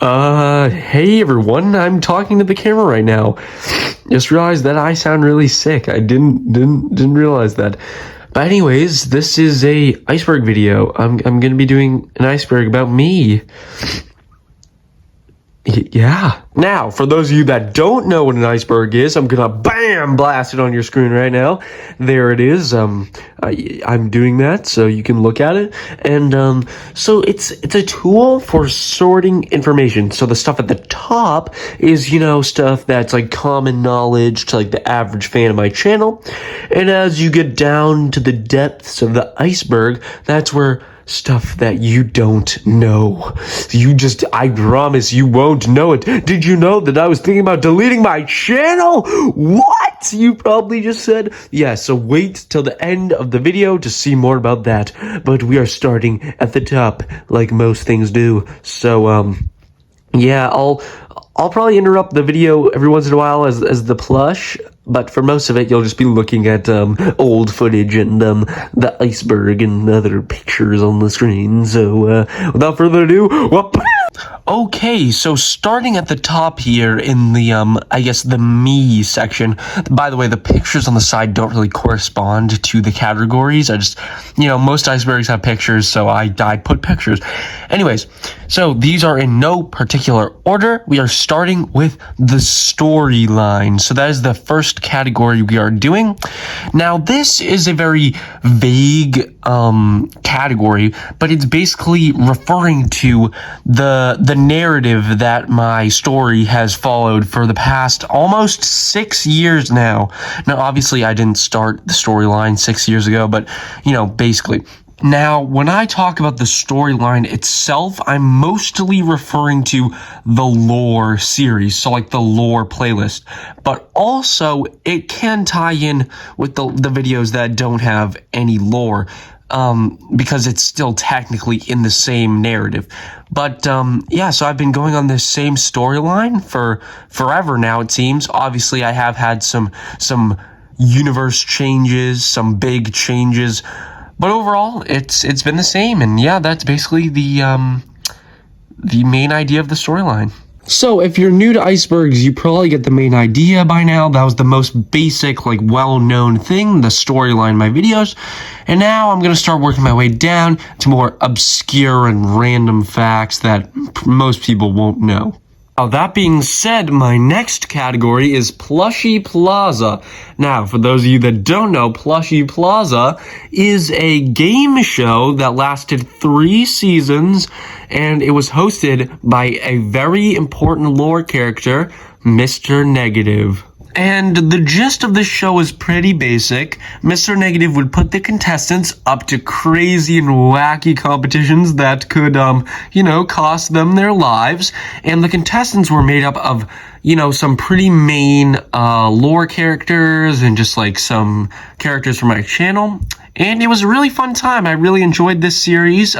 Hey everyone, I'm talking to the camera right now. Just realized that I sound really sick. I didn't realize that. But anyways, this is a iceberg video. I'm gonna be doing an iceberg about me. Yeah. Now, for those of you that don't know what an iceberg is, I'm gonna BAM! Blast it on your screen right now. There it is. I'm doing that so you can look at it. And so it's a tool for sorting information. So the stuff at the top is, stuff that's like common knowledge to like the average fan of my channel. And as you get down to the depths of the iceberg, that's where stuff that you don't know. I promise you won't know it. Did you know that I was thinking about deleting my channel? What? You probably just said. Yeah, so wait till the end of the video to see more about that. But we are starting at the top, like most things do. So, yeah, I'll probably interrupt the video every once in a while as the plush, but for most of it, you'll just be looking at old footage and the iceberg and other pictures on the screen. So without further ado, whoop. Okay, so starting at the top here in the, I guess the me section. By the way, the pictures on the side don't really correspond to the categories. I just, most icebergs have pictures, so I put pictures. Anyways, so these are in no particular order. We are starting with the storyline. So that is the first category we are doing. Now, this is a very vague category, but it's basically referring to the narrative that my story has followed for the past almost 6 years now. Now, obviously, I didn't start the storyline 6 years ago, but, basically. Now, when I talk about the storyline itself, I'm mostly referring to the lore series, so like the lore playlist. But also, it can tie in with the videos that don't have any lore, because it's still technically in the same narrative. But, yeah, so I've been going on this same storyline for forever now, it seems. Obviously, I have had some universe changes, some big changes, but overall, it's been the same, and yeah, that's basically the main idea of the storyline. So, if you're new to icebergs, you probably get the main idea by now. That was the most basic, well-known thing, the storyline in my videos. And now I'm gonna start working my way down to more obscure and random facts that most people won't know. Now, that being said, my next category is Plushy Plaza. Now, for those of you that don't know, Plushy Plaza is a game show that lasted 3 seasons, and it was hosted by a very important lore character, Mr. Negative. And the gist of this show is pretty basic. Mr. Negative would put the contestants up to crazy and wacky competitions that could, cost them their lives. And the contestants were made up of, some pretty main lore characters and just some characters from my channel. And it was a really fun time. I really enjoyed this series.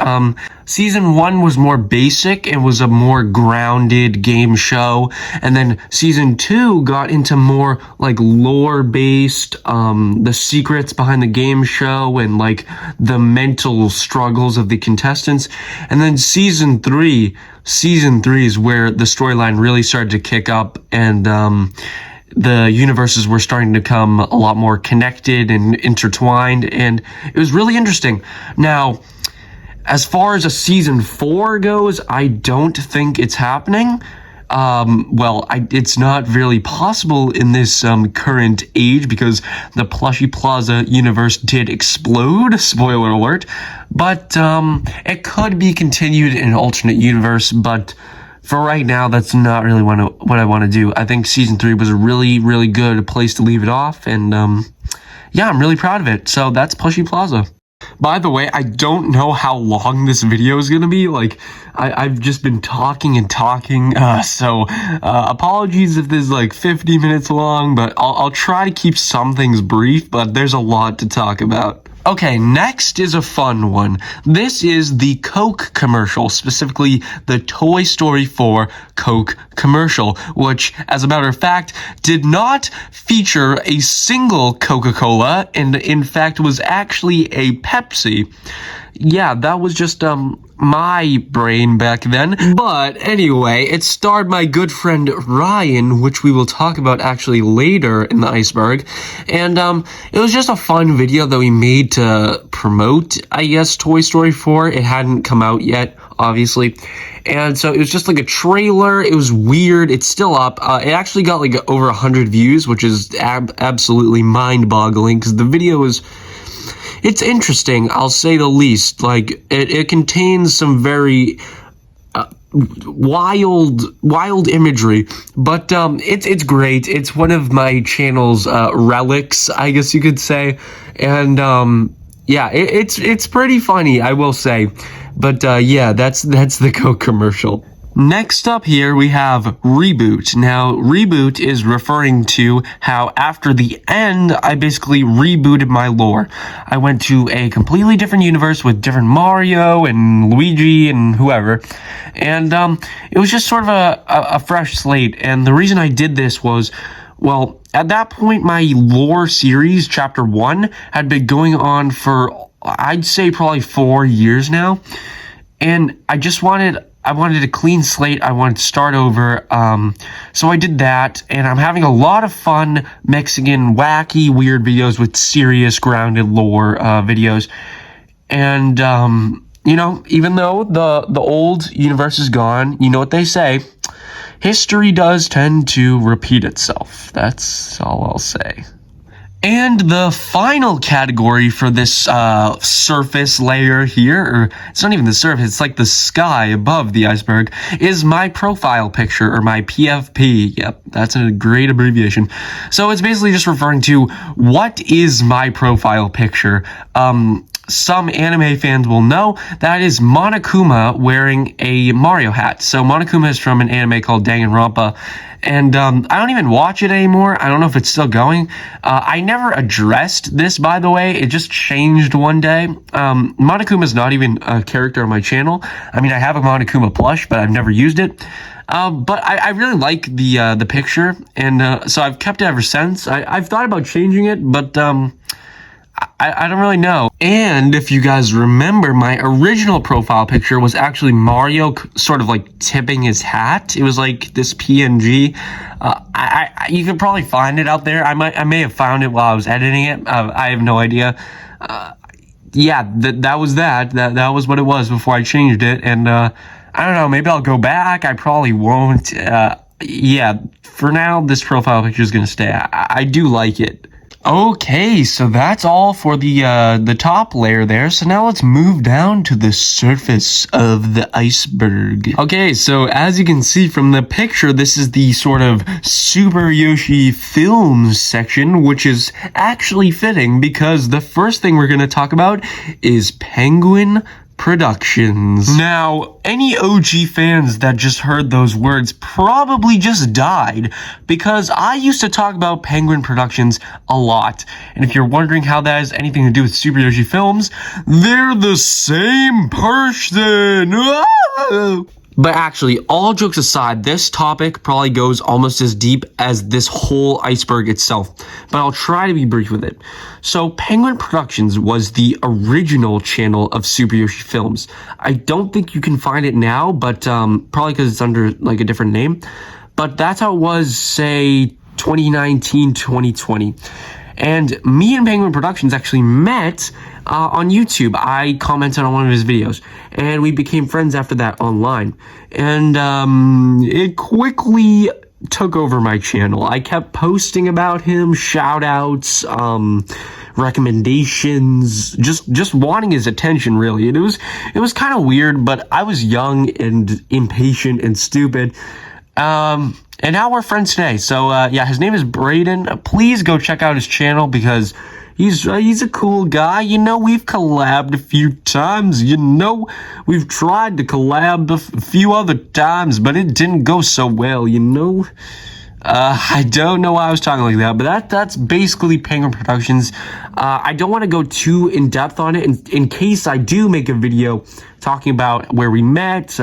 Season 1 was more basic. It was a more grounded game show. And then season 2 got into more lore-based, the secrets behind the game show and the mental struggles of the contestants. And then season 3 is where the storyline really started to kick up, and the universes were starting to become a lot more connected and intertwined, and it was really interesting. Now, as far as a season 4 goes, I don't think it's happening. It's not really possible in this current age because the Plushy Plaza universe did explode, spoiler alert, but it could be continued in an alternate universe, but for right now, that's not really what I want to do. I think season 3 was a really, really good place to leave it off, and yeah, I'm really proud of it. So that's Plushy Plaza. By the way, I don't know how long this video is going to be. I've just been talking and talking, so apologies if this is 50 minutes long, but I'll try to keep some things brief, but there's a lot to talk about. Okay, next is a fun one. This is the Coke commercial, specifically the Toy Story 4 Coke commercial, which, as a matter of fact, did not feature a single Coca-Cola, and in fact was actually a Pepsi. yeah, that was just my brain back then. But anyway, it starred my good friend Ryan, which we will talk about actually later in the iceberg. And it was just a fun video that we made to promote, I guess, Toy Story 4. It hadn't come out yet, obviously. And so it was just like a trailer. It was weird. It's still up. It actually got like over 100 views, which is absolutely mind-boggling because the video is... It's interesting, I'll say the least. Like, it contains some very wild imagery, but it's great. It's one of my channel's relics, I guess you could say. And yeah, it's pretty funny, I will say. But yeah, that's the Coke commercial. Next up here, we have reboot. Now, reboot is referring to how after the end, I basically rebooted my lore. I went to a completely different universe with different Mario and Luigi and whoever. And it was just sort of a fresh slate. And the reason I did this was, well, at that point, my lore series, Chapter 1, had been going on for, I'd say, probably 4 years now. And I wanted a clean slate. I wanted to start over. So I did that, and I'm having a lot of fun mixing in wacky, weird videos with serious, grounded lore videos. And, you know, even though the old universe is gone, you know what they say, history does tend to repeat itself. That's all I'll say. And the final category for this surface layer here, or it's not even the surface, it's like the sky above the iceberg, is my profile picture, or my PFP. Yep, that's a great abbreviation. So it's basically just referring to what is my profile picture. Some anime fans will know that is Monokuma wearing a Mario hat. So Monokuma is from an anime called Danganronpa. And I don't even watch it anymore. I don't know if it's still going. I never addressed this, by the way. It just changed one day. Monokuma is not even a character on my channel. I mean, I have a Monokuma plush, but I've never used it. But I really like the picture, and so I've kept it ever since. I've thought about changing it, but I don't really know. And if you guys remember, my original profile picture was actually Mario sort of like tipping his hat. It was like this PNG. You could probably find it out there. I may have found it while I was editing it. I have no idea. Yeah, that was that was what it was before I changed it. And I don't know, maybe I'll go back. I probably won't. Yeah, for now, this profile picture is gonna stay. I do like it. Okay, so that's all for the top layer there. So now let's move down to the surface of the iceberg. Okay, so as you can see from the picture, this is the sort of Super Yoshi Films section, which is actually fitting because the first thing we're going to talk about is Penguin Productions. Now, any OG fans that just heard those words probably just died because I used to talk about Penguin Productions a lot. And if you're wondering how that has anything to do with Super Yoshi Films, they're the same person. But actually, all jokes aside, this topic probably goes almost as deep as this whole iceberg itself, but I'll try to be brief with it. So, Penguin Productions was the original channel of Super Yoshi Films. I don't think you can find it now, but probably because it's under like a different name. But that's how it was, say, 2019, 2020. And me and Penguin Productions actually met on YouTube. I commented on one of his videos, and we became friends after that online. And it quickly took over my channel. I kept posting about him, shout outs, recommendations, just wanting his attention, really. And it was kind of weird, but I was young and impatient and stupid. And now we're friends today. So, yeah, his name is Braden. Please go check out his channel because he's a cool guy. You know, we've collabed a few times. You know, we've tried to collab a few other times, but it didn't go so well, you know. I don't know why I was talking like that, but that's basically Penguin Productions. I don't want to go too in depth on it in case I do make a video talking about where we met,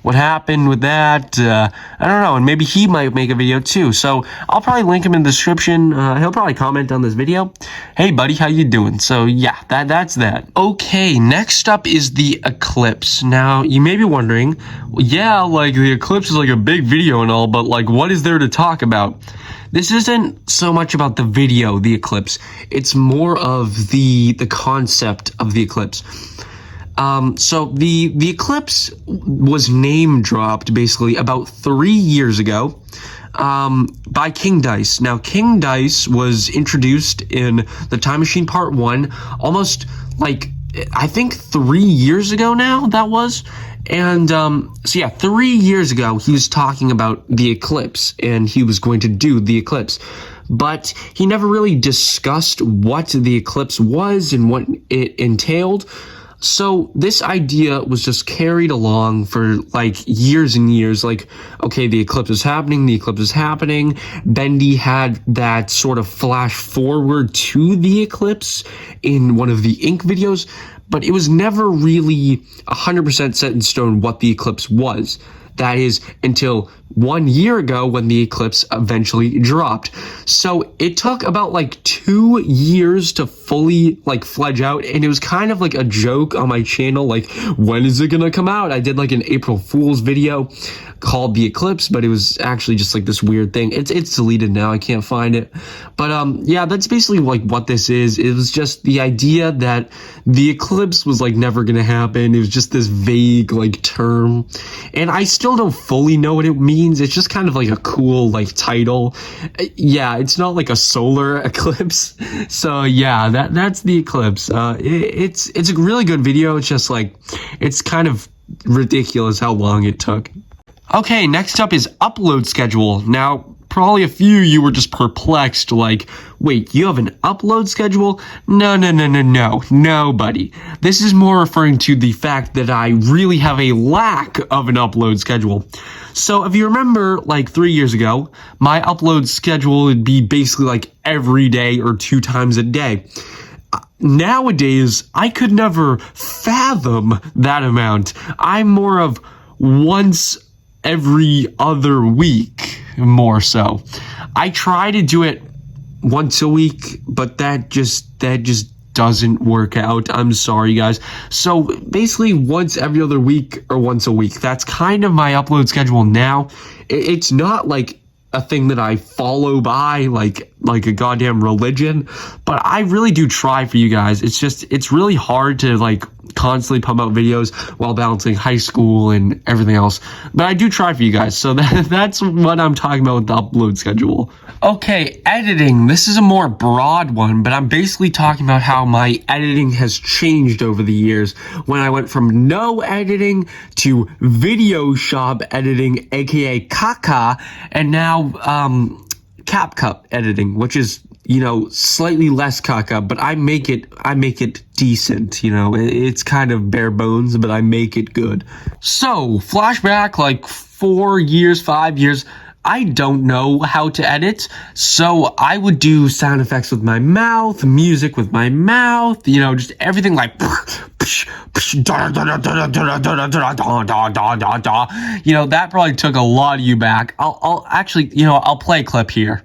what happened with that. I don't know, and maybe he might make a video too. So I'll probably link him in the description. He'll probably comment on this video. Hey buddy, how you doing? So yeah, that's that. Okay, next up is the eclipse. Now you may be wondering, yeah, like the eclipse is like a big video and all, but like what is there to talk about? This isn't so much about the video, the eclipse. It's more of the concept of the eclipse. So the eclipse was name dropped basically about 3 years ago, by King Dice. Now, King Dice was introduced in the Time Machine Part 1 almost like, I think 3 years ago now, that was. And, so yeah, 3 years ago, he was talking about the eclipse, and he was going to do the eclipse. But he never really discussed what the eclipse was and what it entailed. So this idea was just carried along for like years and years. Like, okay, the eclipse is happening, the eclipse is happening. Bendy had that sort of flash forward to the eclipse in one of the Ink videos, but it was never really 100% set in stone what the eclipse was. That is until 1 year ago when the eclipse eventually dropped. So it took about like 2 years to fully like fledge out, and it was kind of like a joke on my channel, like, when is it gonna come out? I did like an April Fool's video called The Eclipse, but it was actually just like this weird thing. It's deleted now, I can't find it. But yeah, that's basically like what this is. It was just the idea that the eclipse was like never gonna happen. It was just this vague like term, and I still don't fully know what it means. It's just kind of like a cool like title. Yeah, it's not like a solar eclipse. So yeah, that's the eclipse. It's a really good video. It's just like, it's kind of ridiculous how long it took. Okay, next up is upload schedule. Now, probably a few of you were just perplexed, like, wait, you have an upload schedule? No, buddy. This is more referring to the fact that I really have a lack of an upload schedule. So if you remember, like 3 years ago, my upload schedule would be basically like every day or 2 times a day. Nowadays, I could never fathom that amount. I'm more of once every other week, more so. I try to do it once a week, but that just doesn't work out. I'm sorry, guys. So basically once every other week or once a week. That's kind of my upload schedule now. It's not like a thing that I follow by like a goddamn religion, but I really do try for you guys. It's really hard to like constantly pump out videos while balancing high school and everything else, but I do try for you guys. So that's what I'm talking about with the upload schedule. Okay, editing. This is a more broad one, but I'm basically talking about how my editing has changed over the years when I went from no editing to video shop editing, aka Kaka, and now CapCut editing, which is, you know, slightly less caca, but I make it decent, you know. It's kind of bare bones, but I make it good. So, flashback like 4 years, 5 years, I don't know how to edit, so I would do sound effects with my mouth, music with my mouth, you know, just everything like, you know, that probably took a lot of you back. I'll actually, you know, I'll play a clip here.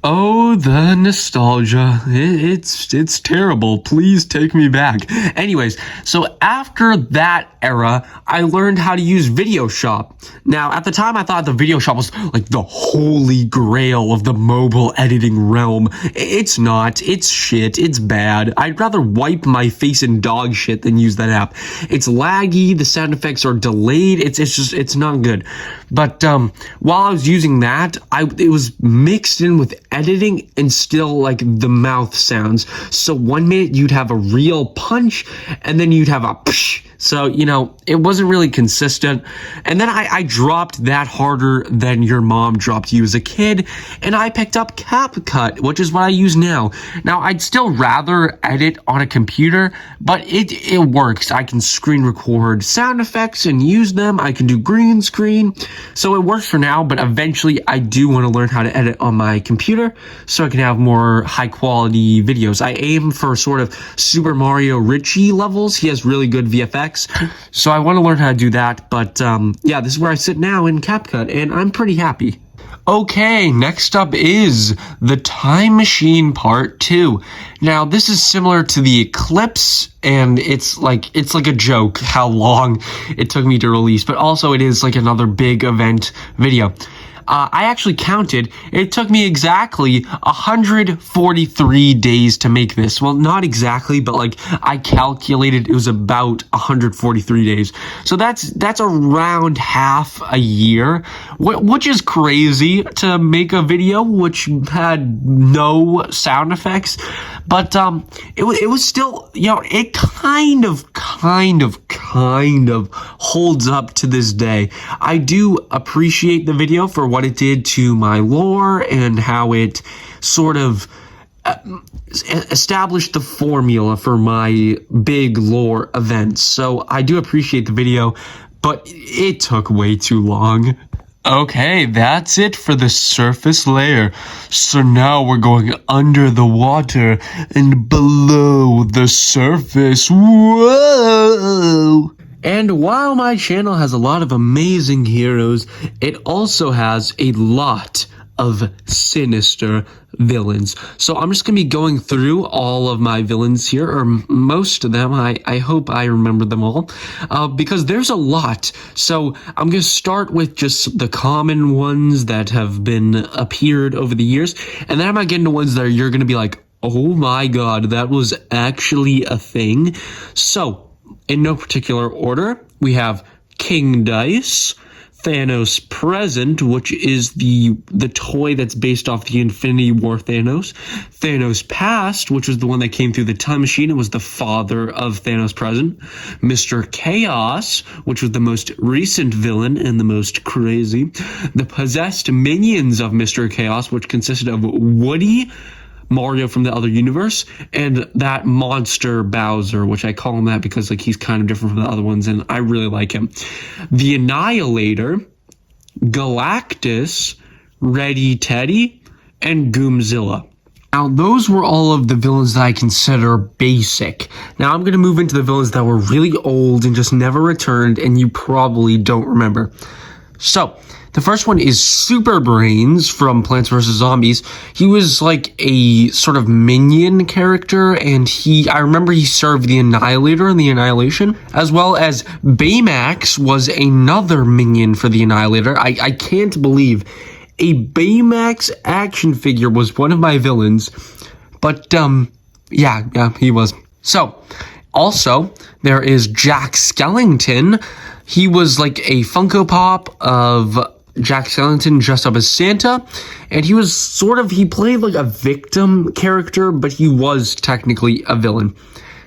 Oh, the nostalgia. It's terrible. Please take me back. Anyways, so after that era, I learned how to use Video Shop. Now, at the time, I thought the Video Shop was like the holy grail of the mobile editing realm. It's not. It's shit. It's bad. I'd rather wipe my face in dog shit than use that app. It's laggy. The sound effects are delayed. It's not good. But while I was using that, it was mixed in with editing and still like the mouth sounds. So 1 minute you'd have a real punch, and then you'd have a psh So, you know, it wasn't really consistent. And then I dropped that harder than your mom dropped you as a kid, and I picked up CapCut, which is what I use now. Now, I'd still rather edit on a computer, but it works. I can screen record sound effects and use them. I can do green screen. So it works for now, but eventually I do want to learn how to edit on my computer so I can have more high quality videos. I aim for sort of Super Mario Richie levels. He has really good VFX, so I want to learn how to do that. But yeah, this is where I sit now in CapCut, and I'm pretty happy. Okay, next up is the Time Machine Part 2. Now, this is similar to the Eclipse, and it's like a joke how long it took me to release, but also it is like another big event video. I actually counted. It took me exactly 143 days to make this. Well, not exactly, but like I calculated it was about 143 days. So that's around half a year, which is crazy to make a video which had no sound effects. But it was still, you know, it kind of holds up to this day. I do appreciate the video for what it did to my lore and how it sort of established the formula for my big lore events. So I do appreciate the video, but it took way too long. Okay, that's it for the surface layer. So now we're going under the water and below the surface. Whoa! And while my channel has a lot of amazing heroes, it also has a lot of sinister villains. So I'm just going to be going through all of my villains here, or most of them. I hope I remember them all, because there's a lot. So I'm going to start with just the common ones that have been appeared over the years, and then I'm going to get into ones that you're going to be like, oh my god, that was actually a thing. So, in no particular order, we have King Dice, Thanos Present, which is the toy that's based off the Infinity War Thanos. Thanos Past, which was the one that came through the time machine and was the father of Thanos Present. Mr. Chaos, which was the most recent villain and the most crazy. The possessed minions of Mr. Chaos, which consisted of Woody, Mario from the other universe, and that monster Bowser, which I call him that because like he's kind of different from the other ones, and I really like him. The Annihilator, Galactus, Ready Teddy, and Goomzilla. Now, those were all of the villains that I consider basic. Now, I'm going to move into the villains that were really old and just never returned, and you probably don't remember. So, the first one is Super Brains from Plants vs. Zombies. He was like a sort of minion character, and I remember he served the Annihilator in the Annihilation, as well as Baymax was another minion for the Annihilator. I can't believe a Baymax action figure was one of my villains, but yeah, he was. So, also, there is Jack Skellington. He was like a Funko Pop of Jack Skellington dressed up as Santa, and he played like a victim character, but he was technically a villain.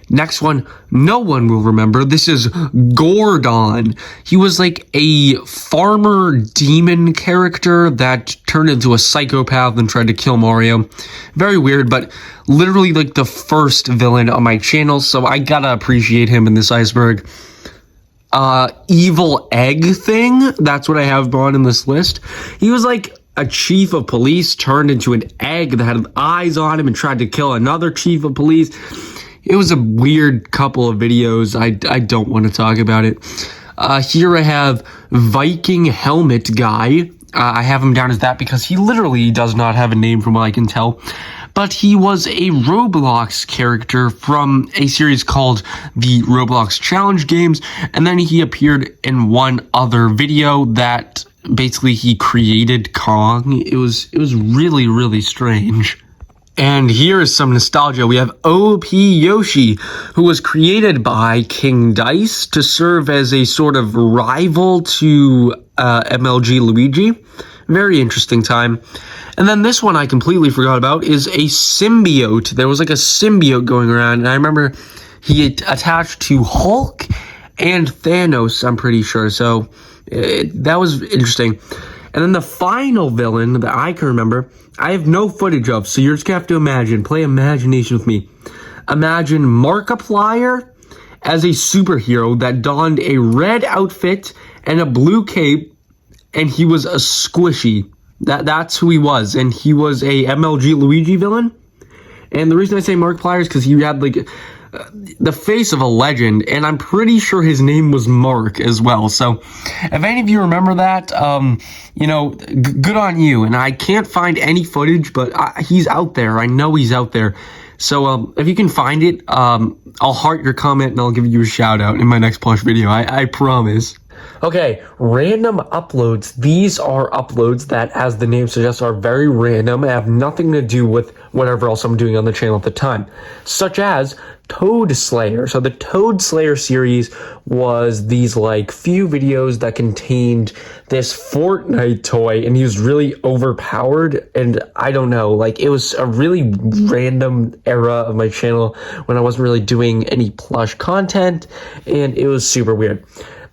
Next one, no one will remember. This is Gordon. He was like a farmer demon character that turned into a psychopath and tried to kill Mario. Very weird, but literally like the first villain on my channel, so I gotta appreciate him in this iceberg. Evil Egg Thing, that's what I have on in this list. He was like a chief of police turned into an egg that had eyes on him and tried to kill another chief of police. It was a weird couple of videos. I don't want to talk about it. Here I have Viking Helmet Guy. I have him down as that because he literally does not have a name from what I can tell. But he was a Roblox character from a series called the Roblox Challenge Games, and then he appeared in one other video that basically he created Kong. It was really, really strange. And here is some nostalgia. We have OP Yoshi, who was created by King Dice to serve as a sort of rival to MLG Luigi. Very interesting time. And then this one I completely forgot about is a symbiote. There was like a symbiote going around, and I remember he attached to Hulk and Thanos, I'm pretty sure. So that was interesting. And then the final villain that I can remember, I have no footage of, so you're just gonna have to imagine. Play imagination with me. Imagine Markiplier as a superhero that donned a red outfit and a blue cape, and he was a squishy. That's who he was, and he was a MLG Luigi villain. And the reason I say Markiplier is because he had like the face of a legend, and I'm pretty sure his name was Mark as well. So if any of you remember that, good on you. And I can't find any footage, but he's out there. I know he's out there. So if you can find it, I'll heart your comment and I'll give you a shout out in my next plush video. I promise. Okay, random uploads. These are uploads that, as the name suggests, are very random and have nothing to do with whatever else I'm doing on the channel at the time, such as Toad Slayer. So the Toad Slayer series was these like few videos that contained this Fortnite toy, and he was really overpowered, and I don't know, like it was a really random era of my channel when I wasn't really doing any plush content, and it was super weird.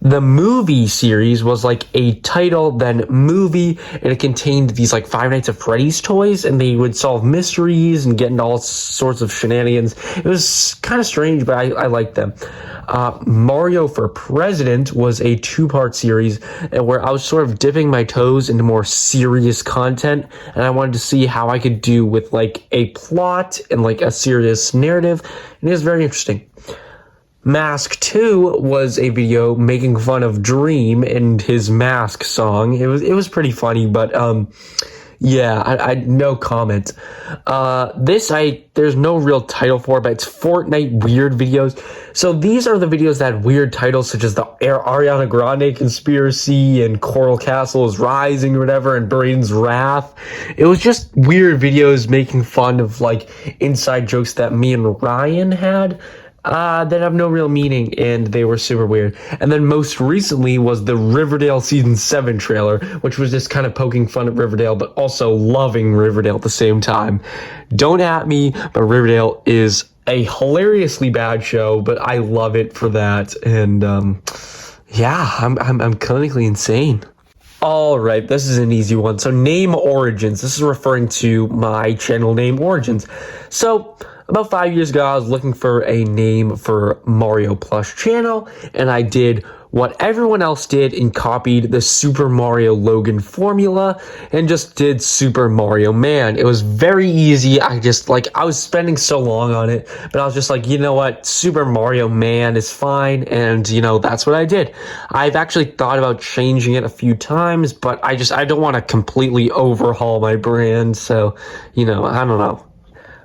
The movie series was like a title, then movie, and it contained these like Five Nights at Freddy's toys, and they would solve mysteries and get into all sorts of shenanigans. It was kind of strange, but I liked them. Mario for President was a two-part series where I was sort of dipping my toes into more serious content, and I wanted to see how I could do with like a plot and like a serious narrative, and it was very interesting. Mask 2 was a video making fun of Dream and his Mask song. It was pretty funny, but yeah, I no comment. There's no real title for it, but it's Fortnite weird videos. So these are the videos that had weird titles, such as the Ariana Grande conspiracy and Coral Castle is Rising or whatever, and Brain's Wrath. It was just weird videos making fun of like inside jokes that me and Ryan had. That have no real meaning, and they were super weird. And then most recently was the Riverdale Season 7 trailer, which was just kind of poking fun at Riverdale, but also loving Riverdale at the same time. Don't at me, but Riverdale is a hilariously bad show, but I love it for that. And, yeah, I'm clinically insane. All right, this is an easy one. So name Origins. This is referring to my channel name Origins. So about 5 years ago, I was looking for a name for Mario Plush channel, and I did what everyone else did and copied the Super Mario Logan formula and just did Super Mario Man. It was very easy. I was spending so long on it, but I was just like, you know what? Super Mario Man is fine, and that's what I did. I've actually thought about changing it a few times, but I don't want to completely overhaul my brand, so, I don't know.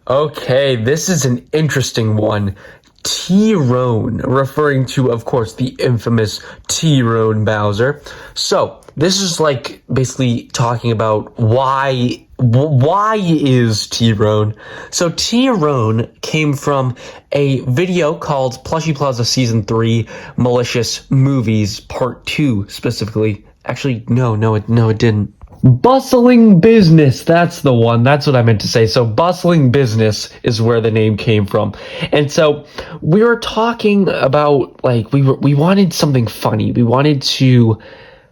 Okay, this is an interesting one. Tyrone, referring to, of course, the infamous Tyrone Bowser. So, this is like basically talking about why is Tyrone? So, Tyrone came from a video called Plushy Plaza Season 3 Malicious Movies Part 2 specifically. Actually, no, it didn't. Bustling Business, that's the one. That's what I meant to say. So Bustling Business is where the name came from. And so we were talking about, like, we wanted something funny. We wanted to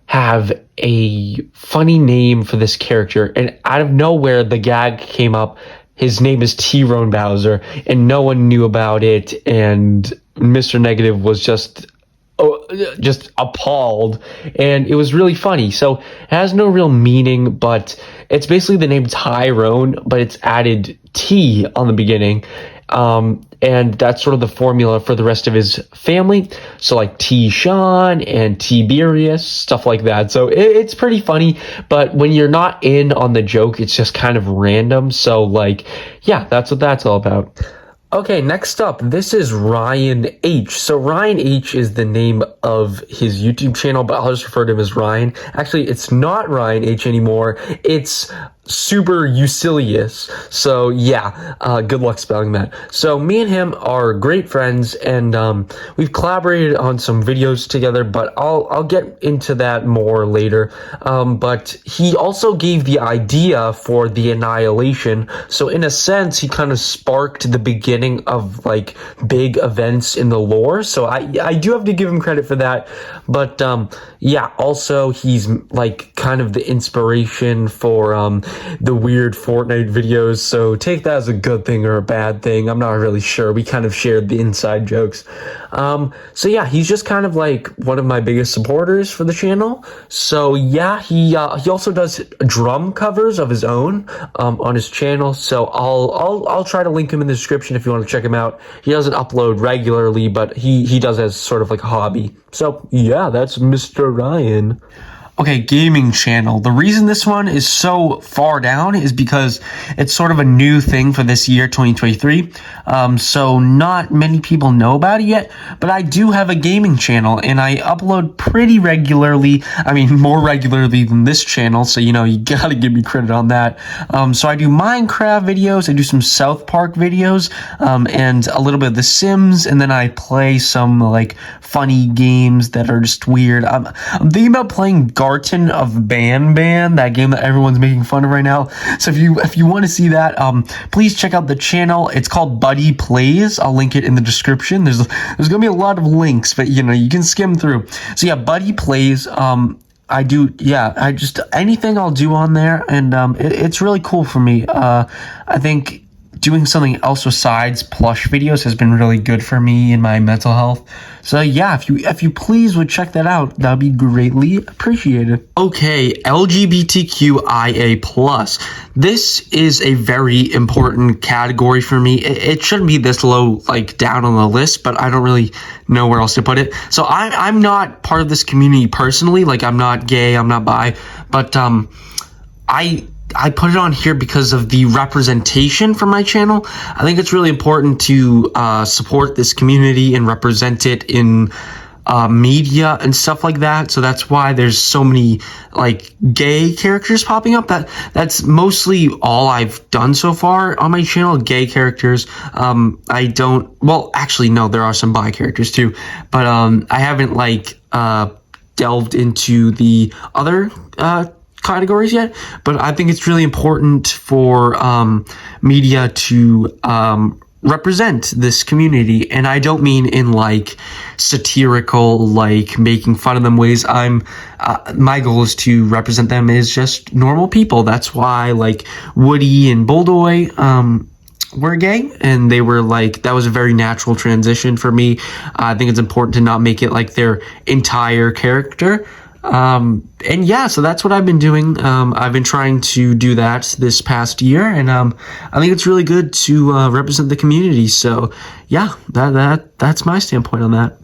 have a funny name for this character. And out of nowhere, the gag came up. His name is Tyrone Bowser, and no one knew about it. And Mr. Negative was just appalled, and it was really funny. So it has no real meaning, but it's basically the name Tyrone, but it's added T on the beginning, and that's sort of the formula for the rest of his family. So like T-Sean and Tiberius, stuff like that. So it's pretty funny, but when you're not in on the joke, it's just kind of random. So like, yeah, that's what that's all about. Okay, next up, this is Ryan H. So Ryan H is the name of his YouTube channel, but I'll just refer to him as Ryan. Actually, it's not Ryan H anymore. It's super usilius. So yeah, good luck spelling that. So me and him are great friends, and we've collaborated on some videos together, but I'll get into that more later. But he also gave the idea for the annihilation, so in a sense he kind of sparked the beginning of like big events in the lore, so I do have to give him credit for that. But yeah, also he's like kind of the inspiration for the weird Fortnite videos, so take that as a good thing or a bad thing. I'm not really sure. We kind of shared the inside jokes. So yeah, he's just kind of like one of my biggest supporters for the channel. So yeah, he also does drum covers of his own on his channel. So I'll try to link him in the description if you want to check him out. He doesn't upload regularly, but he does as sort of like a hobby. So yeah, that's Mr. Ryan. Okay, gaming channel. The reason this one is so far down is because it's sort of a new thing for this year, 2023. So not many people know about it yet, but I do have a gaming channel and I upload pretty regularly. I mean, more regularly than this channel. So, you know, you gotta give me credit on that. So I do Minecraft videos. I do some South Park videos, and a little bit of The Sims. And then I play some like funny games that are just weird. I'm thinking about playing Garten of Ban, that game that everyone's making fun of right now. So if you want to see that, please check out the channel. It's called Buddy Plays. I'll link it in the description. There's gonna be a lot of links, but you know, you can skim through. So yeah, Buddy Plays. I just anything I'll do on there, and it's really cool for me. I think doing something else besides plush videos has been really good for me and my mental health. So yeah, if you please would check that out, that'd be greatly appreciated. Okay, LGBTQIA+. This is a very important category for me. It shouldn't be this low, like down on the list, but I don't really know where else to put it. So I'm not part of this community personally. Like, I'm not gay, I'm not bi, but I put it on here because of the representation for my channel. I think it's really important to support this community and represent it in media and stuff like that. So that's why there's so many like gay characters popping up. That's mostly all I've done so far on my channel, gay characters. Well, actually, no, there are some bi characters too, but I haven't like delved into the other categories yet, but I think it's really important for media to represent this community, and I don't mean in like satirical, like making fun of them ways. My goal is to represent them as just normal people. That's why like Woody and Bulldoy were gay, and they were like, that was a very natural transition for me. I think it's important to not make it like their entire character. And yeah, so that's what I've been doing. I've been trying to do that this past year, and I think it's really good to represent the community. So yeah, that's my standpoint on that.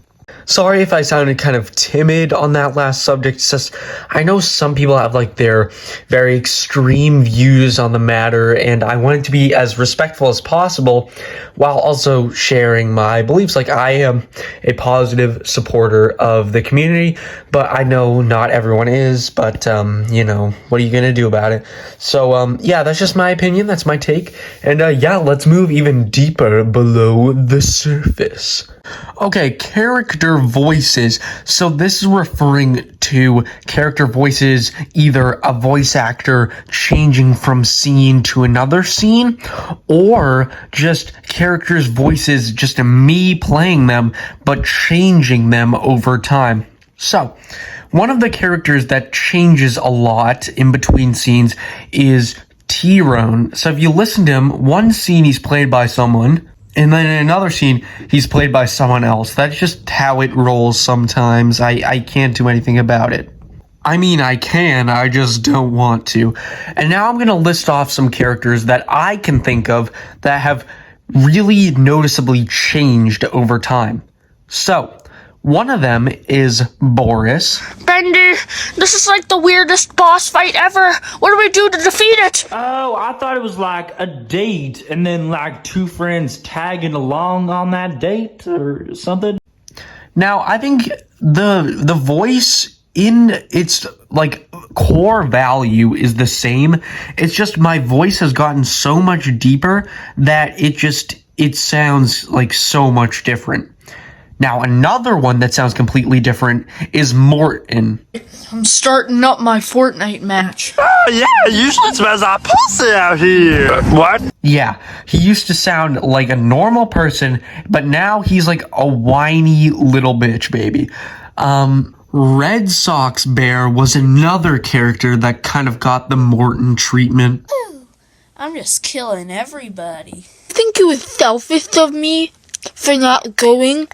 Sorry if I sounded kind of timid on that last subject. It's just, I know some people have like their very extreme views on the matter, and I wanted to be as respectful as possible while also sharing my beliefs. Like, I am a positive supporter of the community, but I know not everyone is, but you know, what are you gonna do about it? So yeah, that's just my opinion, that's my take, and yeah, let's move even deeper below the surface. Okay, character voices. So this is referring to character voices, either a voice actor changing from scene to another scene, or just characters' voices, just me playing them, but changing them over time. So, one of the characters that changes a lot in between scenes is Tyrone. So if you listen to him, one scene he's played by someone, and then in another scene, he's played by someone else. That's just how it rolls sometimes. I can't do anything about it. I mean, I can, I just don't want to. And now I'm going to list off some characters that I can think of that have really noticeably changed over time. So, one of them is Boris. Bendy, this is like the weirdest boss fight ever. What do we do to defeat it? Oh, I thought it was like a date and then like two friends tagging along on that date or something. Now, I think the voice in its like core value is the same. It's just my voice has gotten so much deeper that it sounds like so much different. Now, another one that sounds completely different is Morton. I'm starting up my Fortnite match. Oh yeah, usually smells like pussy out here. What? Yeah, he used to sound like a normal person, but now he's like a whiny little bitch baby. Red Sox Bear was another character that kind of got the Morton treatment. I'm just killing everybody. I think it was selfish of me for not going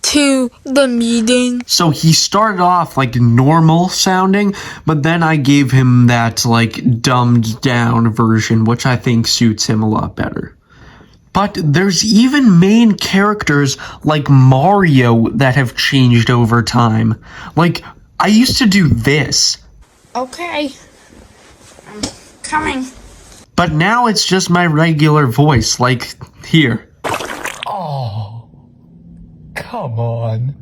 to the meeting. So he started off like normal sounding, but then I gave him that like dumbed down version, which I think suits him a lot better. But there's even main characters like Mario that have changed over time. Like, I used to do this. Okay. I'm coming. But now it's just my regular voice, like here. Come on.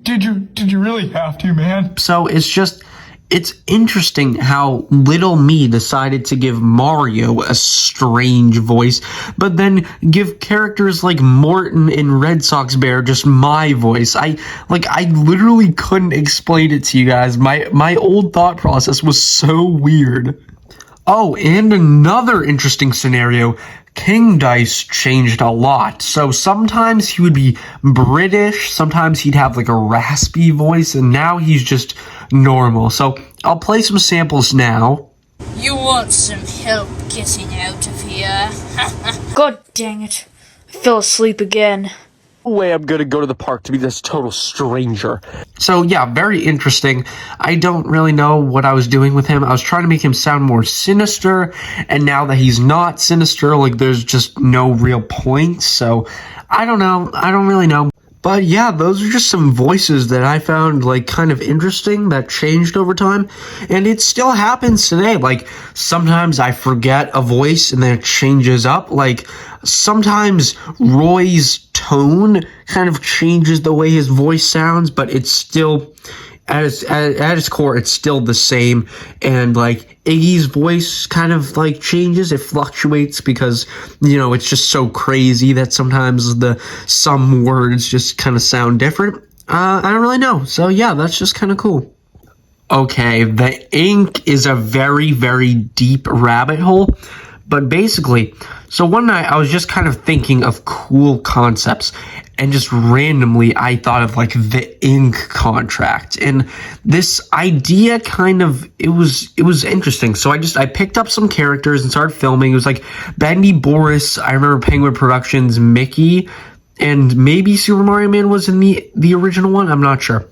Did you really have to, man? So it's interesting how little me decided to give Mario a strange voice, but then give characters like Morton and Red Sox Bear just my voice. I literally couldn't explain it to you guys. My old thought process was so weird. Oh, and another interesting scenario. King Dice changed a lot. So sometimes he would be British, sometimes he'd have like a raspy voice, and now he's just normal. So I'll play some samples now. You want some help getting out of here? God dang it. I fell asleep again. No way I'm gonna go to the park to be this total stranger. So yeah, very interesting. I don't really know what I was doing with him. I was trying to make him sound more sinister, and now that he's not sinister, like there's just no real point. So I don't know. I don't really know. But yeah, those are just some voices that I found like kind of interesting that changed over time. And it still happens today. Like sometimes I forget a voice and then it changes up. Like sometimes Roy's tone kind of changes the way his voice sounds, but it's still at its core, it's still the same. And like Iggy's voice kind of like changes, it fluctuates because, you know, it's just so crazy that sometimes some words just kind of sound different. I don't really know. So yeah, that's just kind of cool. Okay, the ink is a very, very deep rabbit hole. But basically, so one night I was just kind of thinking of cool concepts, and just randomly I thought of like the ink contract, and this idea kind of, it was interesting. So I picked up some characters and started filming. It was like Bendy, Boris, I remember Penguin Productions, Mickey, and maybe Super Mario Man was in the original one, I'm not sure.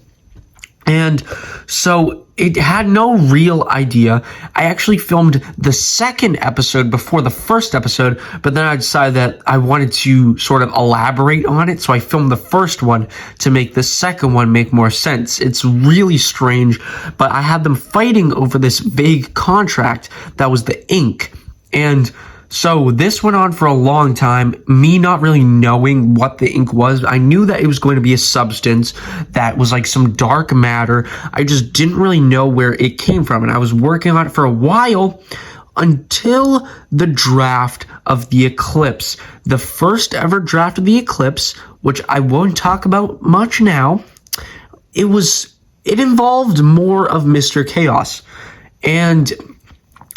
And so it had no real idea. I actually filmed the second episode before the first episode, but then I decided that I wanted to sort of elaborate on it. So I filmed the first one to make the second one make more sense. It's really strange, but I had them fighting over this vague contract that was the ink. And so this went on for a long time, me not really knowing what the ink was. I knew that it was going to be a substance that was like some dark matter. I just didn't really know where it came from. And I was working on it for a while until the draft of the Eclipse. The first ever draft of the Eclipse, which I won't talk about much now. It involved more of Mr. Chaos. And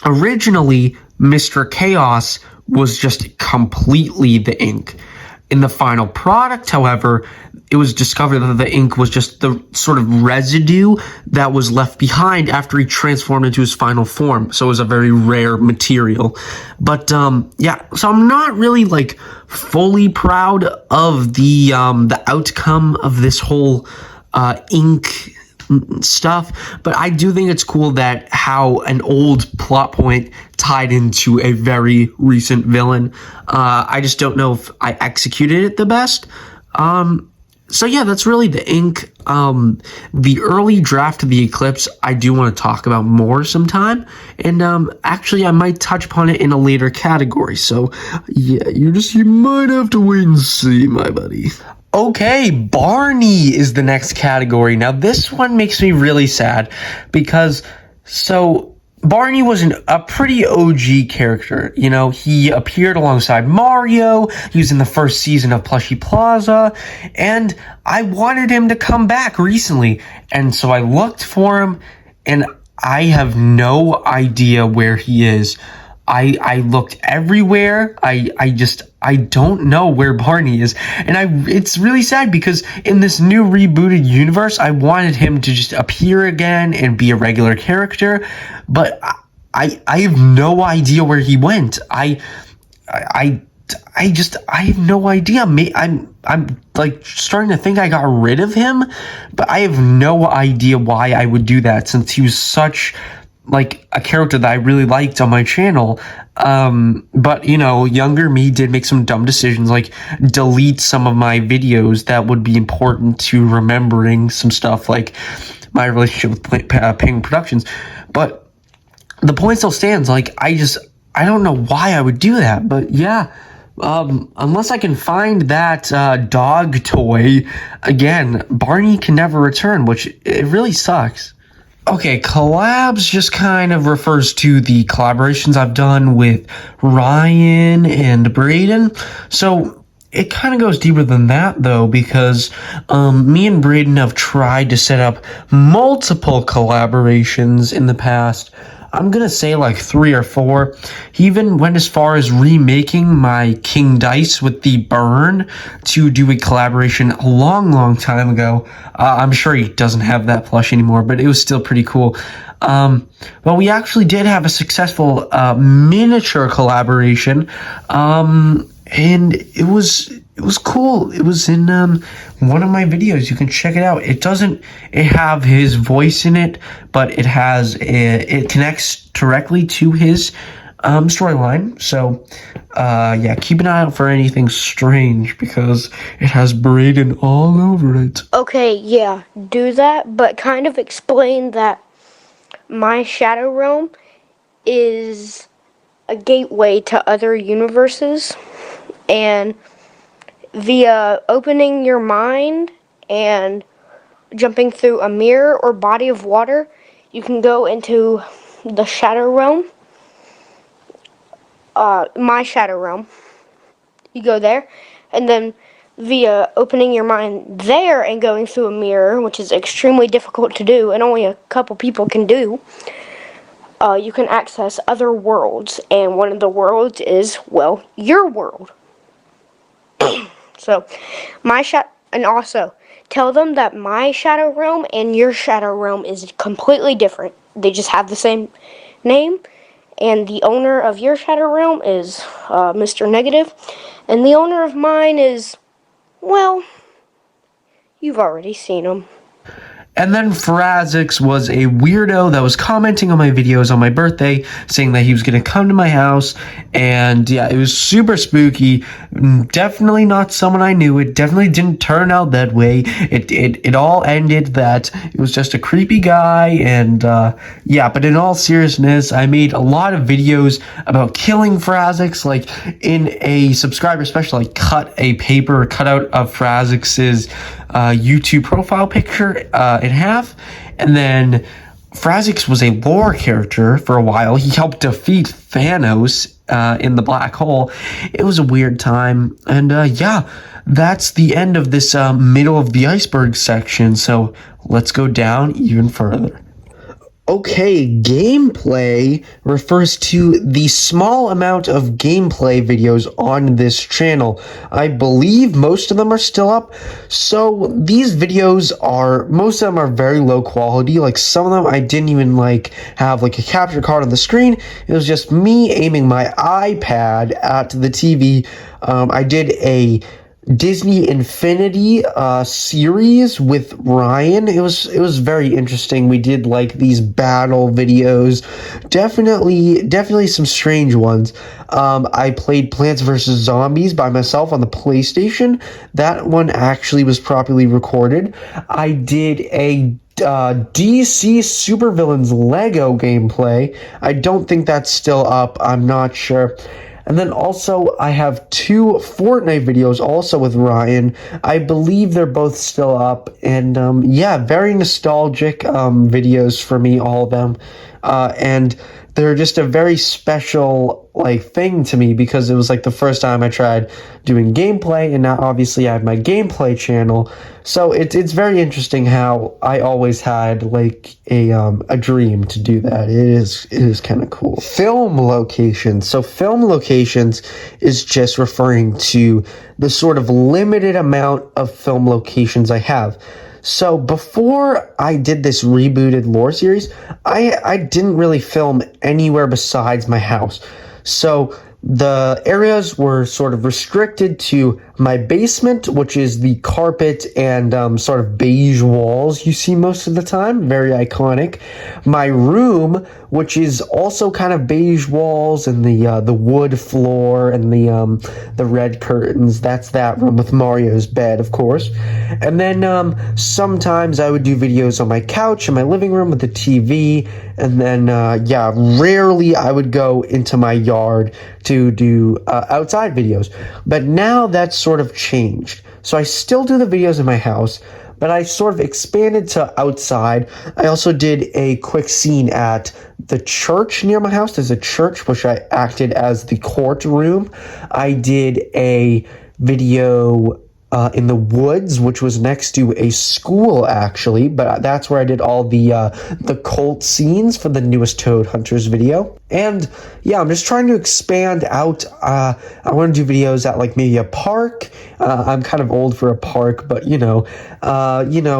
originally, Mr. Chaos was just completely the ink. In the final product, however, it was discovered that the ink was just the sort of residue that was left behind after he transformed into his final form. So it was a very rare material. But yeah, so I'm not really like fully proud of the outcome of this whole ink stuff, but I do think it's cool that how an old plot point tied into a very recent villain. I just don't know if I executed it the best. So yeah, that's really the ink. The early draft of the Eclipse, I do want to talk about more sometime, and actually I might touch upon it in a later category. So yeah, you might have to wait and see, my buddy. Okay, Barney is the next category. Now, this one makes me really sad because So Barney was a pretty OG character. You know, he appeared alongside Mario. He was in the first season of Plushy Plaza, and I wanted him to come back recently. And so I looked for him, and I have no idea where he is. I looked everywhere. I don't know where Barney is. And it's really sad because in this new rebooted universe, I wanted him to just appear again and be a regular character, but I have no idea where he went. I have no idea. I'm like starting to think I got rid of him, but I have no idea why I would do that since he was such like a character that I really liked on my channel. But you know, younger me did make some dumb decisions, like delete some of my videos that would be important to remembering some stuff, like my relationship with Penguin Productions. But the point still stands. Like, I don't know why I would do that, but yeah. Unless I can find that dog toy again, Barney can never return, which it really sucks. Okay, collabs just kind of refers to the collaborations I've done with Ryan and Braden. So it kind of goes deeper than that, though, because me and Braden have tried to set up multiple collaborations in the past. I'm gonna say like 3 or 4. He even went as far as remaking my King Dice with the burn to do a collaboration a long time ago. I'm sure he doesn't have that plush anymore, but it was still pretty cool. Well, we actually did have a successful miniature collaboration, and it was cool. It was in one of my videos. You can check it out. It have his voice in it, but it connects directly to his storyline. So yeah, keep an eye out for anything strange because it has Braden all over it. Okay, yeah, do that, but kind of explain that my Shadow Realm is a gateway to other universes, and via opening your mind and jumping through a mirror or body of water, you can go into the Shadow Realm, my Shadow Realm. You go there, and then via opening your mind there and going through a mirror, which is extremely difficult to do and only a couple people can do, you can access other worlds, and one of the worlds is, well, your world. So, and also, tell them that my Shadow Realm and your Shadow Realm is completely different. They just have the same name, and the owner of your Shadow Realm is Mr. Negative, and the owner of mine is, well, you've already seen him. And then Frazix was a weirdo that was commenting on my videos on my birthday, saying that he was going to come to my house. And yeah, it was super spooky. Definitely not someone I knew. It definitely didn't turn out that way. It all ended that it was just a creepy guy. And yeah, but in all seriousness, I made a lot of videos about killing Frazix. Like in a subscriber special, I cut a paper cutout of Frazix's YouTube profile picture in half, and then Frazix was a lore character for a while. He helped defeat Thanos in the black hole. It was a weird time, and yeah, that's the end of this middle of the iceberg section, so let's go down even further. Okay, gameplay refers to the small amount of gameplay videos on this channel. I believe most of them are still up. So these videos most of them are very low quality. Like some of them I didn't even have a capture card on the screen. It was just me aiming my iPad at the TV. I did a Disney Infinity series with Ryan. It was very interesting. We did these battle videos. Definitely some strange ones. I played Plants vs. Zombies by myself on the PlayStation. That one actually was properly recorded. I did a DC Supervillains Lego gameplay. I don't think that's still up. I'm not sure. And then also I have 2 Fortnite videos also with Ryan. I believe they're both still up, and yeah, very nostalgic videos for me, all of them. And they're just a very special like thing to me because it was like the first time I tried doing gameplay, and now obviously I have my gameplay channel. So it's very interesting how I always had like a dream to do that. It is kind of cool. Film locations. So film locations is just referring to the sort of limited amount of film locations I have. So before I did this rebooted lore series, I didn't really film anywhere besides my house. So the areas were sort of restricted to my basement, which is the carpet and sort of beige walls you see most of the time, very iconic. My room, which is also kind of beige walls and the wood floor and the red curtains. That's that room with Mario's bed, of course. And then sometimes I would do videos on my couch in my living room with the TV. And then yeah, rarely I would go into my yard to do outside videos. But now that's sort of changed. So I still do the videos in my house, but I sort of expanded to outside. I also did a quick scene at the church near my house. There's a church which I acted as the courtroom. I did a video in the woods, which was next to a school, actually, but that's where I did all the cult scenes for the newest Toad Hunters video. And yeah, I'm just trying to expand out. I want to do videos at like maybe a park. I'm kind of old for a park, but you know,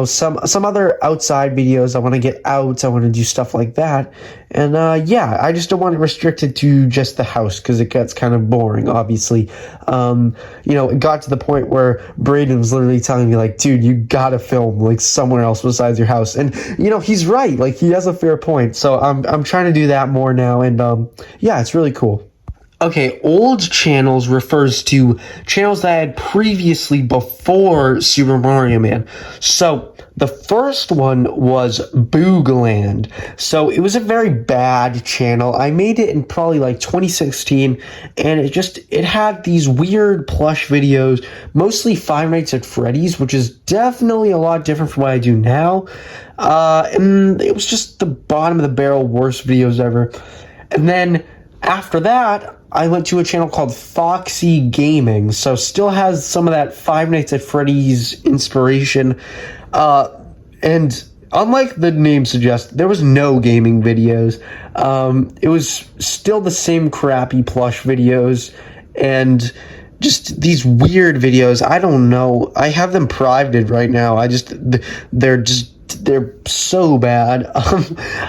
some other outside videos. I want to get out. I want to do stuff like that. And yeah, I just don't want it restricted to just the house because it gets kind of boring, obviously. You know, it got to the point where Braden was literally telling me like, dude, you gotta film like somewhere else besides your house. And you know, he's right. Like, he has a fair point. So I'm trying to do that more now. And yeah, it's really cool. Okay, old channels refers to channels that I had previously before Super Mario Man. So the first one was Boogland. So it was a very bad channel. I made it in probably like 2016, and it had these weird plush videos, mostly Five Nights at Freddy's, which is definitely a lot different from what I do now. And it was just the bottom of the barrel worst videos ever. And then after that, I went to a channel called Foxy Gaming, so still has some of that Five Nights at Freddy's inspiration. And unlike the name suggests, there was no gaming videos. It was still the same crappy plush videos and just these weird videos. I don't know. I have them privated right now. They're so bad.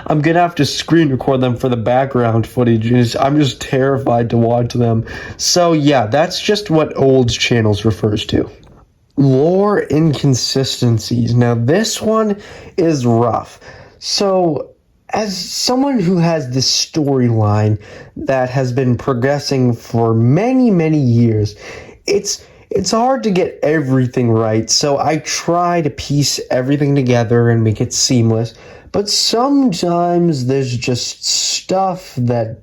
I'm gonna have to screen record them for the background footage. I'm just terrified to watch them. So yeah, that's just what old channels refers to. Lore inconsistencies. Now this one is rough. So as someone who has this storyline that has been progressing for many, many years, it's hard to get everything right, so I try to piece everything together and make it seamless, but sometimes there's just stuff that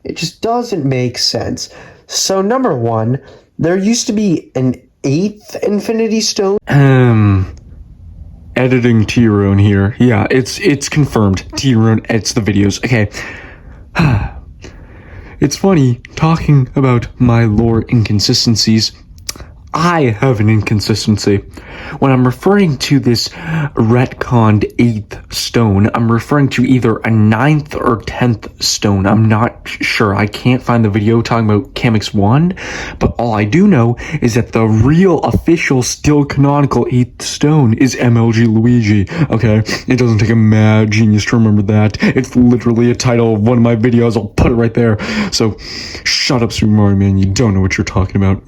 it just doesn't make sense. So number one, there used to be an 8th Infinity Stone. Editing T-Rone here. Yeah, it's confirmed. T-Rone edits the videos. Okay. It's funny, talking about my lore inconsistencies, I have an inconsistency. When I'm referring to this retconned 8th stone, I'm referring to either a 9th or 10th stone. I'm not sure. I can't find the video talking about Kamix 1, but all I do know is that the real, official, still canonical 8th stone is MLG Luigi, okay? It doesn't take a mad genius to remember that. It's literally a title of one of my videos. I'll put it right there. So, shut up, Super Mario Man. You don't know what you're talking about.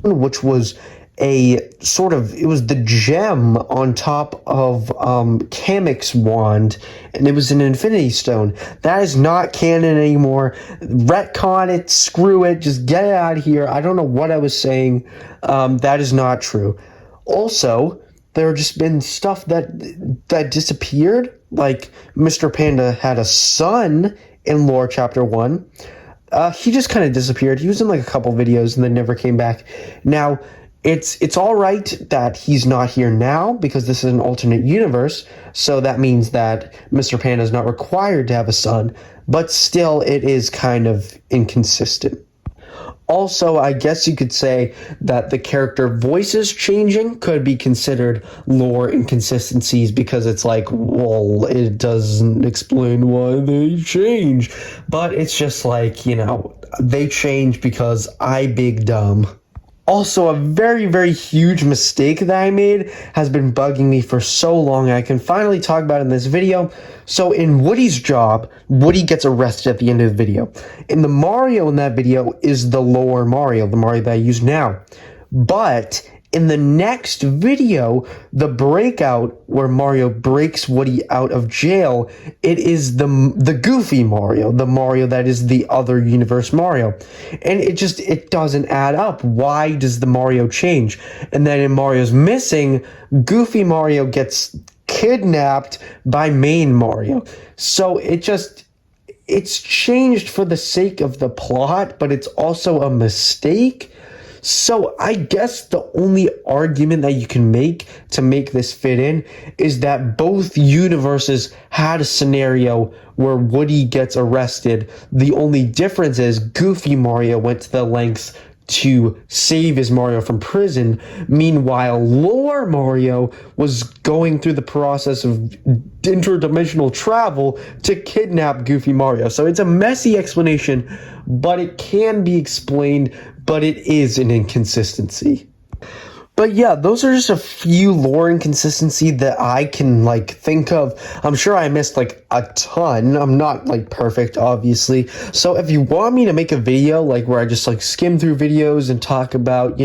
Which was it was the gem on top of Kamix wand, and it was an Infinity Stone. That is not canon anymore. Retcon it, screw it, just get it out of here. I don't know what I was saying. That is not true. Also, there have just been stuff that disappeared, like Mr. Panda had a son in Lore Chapter 1. he just kind of disappeared. He was in like a couple videos and then never came back. Now, it's all right that he's not here now because this is an alternate universe, so that means that Mr. Panda is not required to have a son, but still it is kind of inconsistent. Also, I guess you could say that the character voices changing could be considered lore inconsistencies because it's like, well, it doesn't explain why they change. But it's just like, they change because I big dumb. Also, a very, very huge mistake that I made has been bugging me for so long. I can finally talk about it in this video. So in Woody's job, Woody gets arrested at the end of the video. And the Mario in that video is the lore Mario, the Mario that I use now. But in the next video, the breakout where Mario breaks Woody out of jail, it is the goofy Mario, the Mario that is the other universe Mario. And it doesn't add up. Why does the Mario change? And then in Mario's Missing, goofy Mario gets kidnapped by main Mario. So it's changed for the sake of the plot, but it's also a mistake. So I guess the only argument that you can make to make this fit in is that both universes had a scenario where Woody gets arrested. The only difference is Goofy Mario went to the lengths to save his Mario from prison. Meanwhile, Lore Mario was going through the process of interdimensional travel to kidnap Goofy Mario. So it's a messy explanation, but it can be explained, but it is an inconsistency. But yeah, those are just a few lore inconsistencies that I can think of. I'm sure I missed a ton. I'm not perfect, obviously. So if you want me to make a video where I just skim through videos and talk about,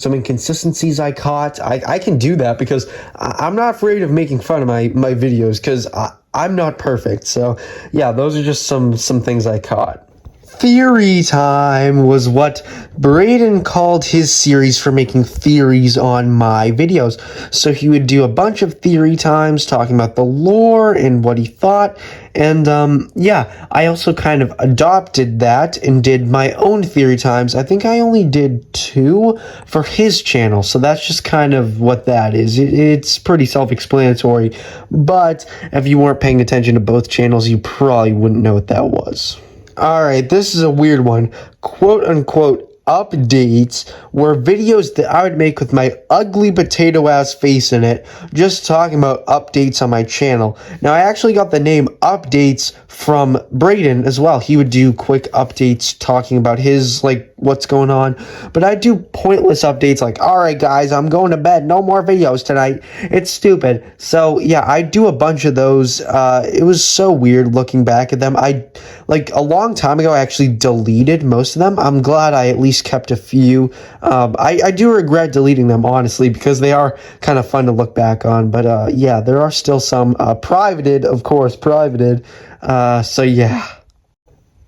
some inconsistencies I caught, I can do that because I'm not afraid of making fun of my videos because I'm not perfect. So yeah, those are just some things I caught. Theory time was what Braden called his series for making theories on my videos. So he would do a bunch of theory times talking about the lore and what he thought. And yeah, I also kind of adopted that and did my own theory times. I think I only did 2 for his channel. So that's just kind of what that is. It's pretty self-explanatory. But if you weren't paying attention to both channels, you probably wouldn't know what that was. Alright, this is a weird one. Quote unquote updates were videos that I would make with my ugly potato ass face in it, just talking about updates on my channel. Now, I actually got the name Updates from Braden as well. He would do quick updates talking about his, what's going on. But I do pointless updates alright guys, I'm going to bed, no more videos tonight. It's stupid. So yeah, I do a bunch of those. It was so weird looking back at them. A long time ago, I actually deleted most of them. I'm glad I at least kept a few. I do regret deleting them, honestly, because they are kind of fun to look back on. But yeah, there are still some privated, of course, privated. So yeah.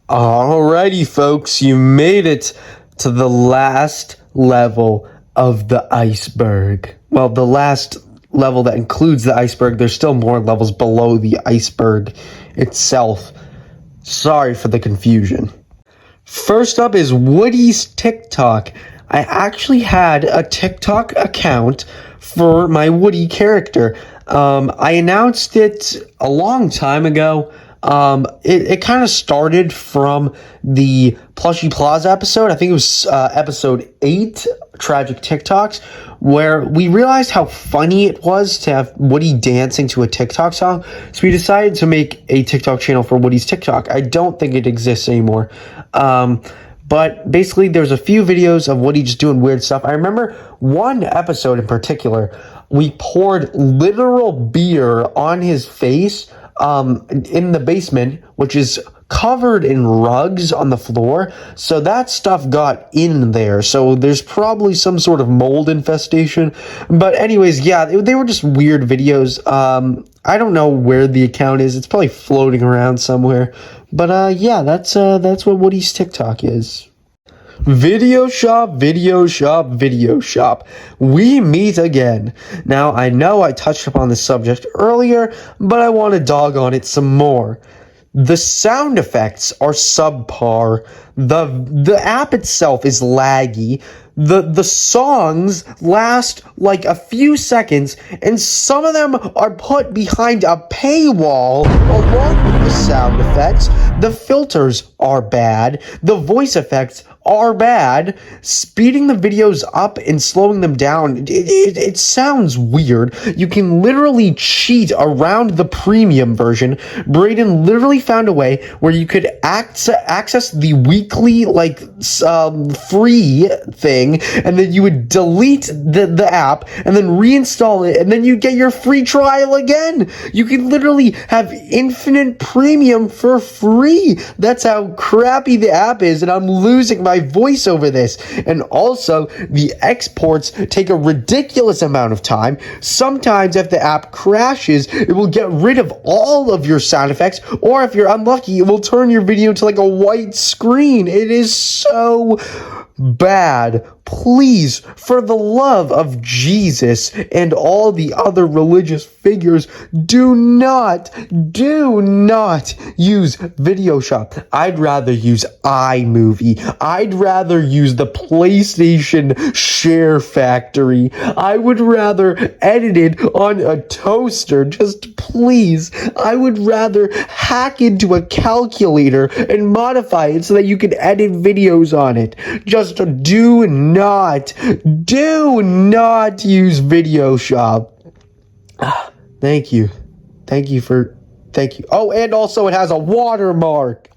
Alrighty, folks, you made it to the last level of the iceberg. Well, the last level that includes the iceberg. There's still more levels below the iceberg itself. Sorry for the confusion. First up is Woody's TikTok. I actually had a TikTok account for my Woody character. I announced it a long time ago. It kind of started from the Plushy Plaza episode. I think it was episode 8, Tragic TikToks, where we realized how funny it was to have Woody dancing to a TikTok song. So we decided to make a TikTok channel for Woody's TikTok. I don't think it exists anymore. But basically, there's a few videos of Woody just doing weird stuff. I remember one episode in particular, we poured literal beer on his face in the basement, which is covered in rugs on the floor. So that stuff got in there. So there's probably some sort of mold infestation. But anyways, yeah, they were just weird videos. I don't know where the account is. It's probably floating around somewhere. But yeah, that's what Woody's TikTok is. Video shop, video shop, video shop. We meet again. Now, I know I touched upon this subject earlier, but I want to dog on it some more. The sound effects are subpar. The app itself is laggy. The songs last like a few seconds, and some of them are put behind a paywall along with the sound effects. The filters are bad. The voice effects are bad. Speeding the videos up and slowing them down, it sounds weird. You can literally cheat around the premium version. Brayden literally found a way where you could access the weekly free thing, and then you would delete the app and then reinstall it, and then you get your free trial again. You can literally have infinite premium for free. That's how crappy the app is, and I'm losing my voice over this. And also, the exports take a ridiculous amount of time. Sometimes if the app crashes, it will get rid of all of your sound effects, or if you're unlucky, it will turn your video to like a white screen. It is so bad. Please, for the love of Jesus and all the other religious figures, do not use VideoShop. I'd rather use iMovie. I'd rather use the PlayStation Share Factory. I would rather edit it on a toaster. Just please. I would rather hack into a calculator and modify it so that you can edit videos on it. Just do not use VideoShop. Thank you. Oh, and also it has a watermark.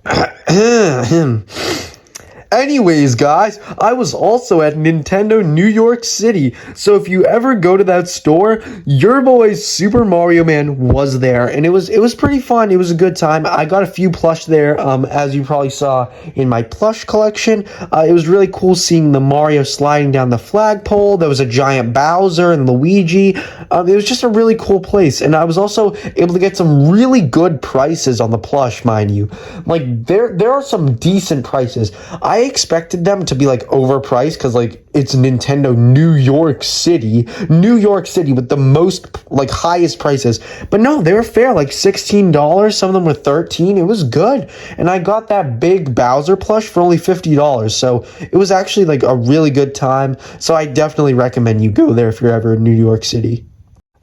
Anyways, guys, I was also at Nintendo New York City, so if you ever go to that store, your boy's Super Mario Man was there, and it was pretty fun. It was a good time. I got a few plush there, as you probably saw in my plush collection. It was really cool seeing the Mario sliding down the flagpole. There was a giant Bowser and Luigi. It was just a really cool place, and I was also able to get some really good prices on the plush, mind you. Like, there are some decent prices. I expected them to be like overpriced because like it's Nintendo New York City with the most like highest prices, but no, they were fair, like $16. Some of them were $13. It was good, and I got that big Bowser plush for only $50, so it was actually like a really good time. So I definitely recommend you go there if you're ever in New York City.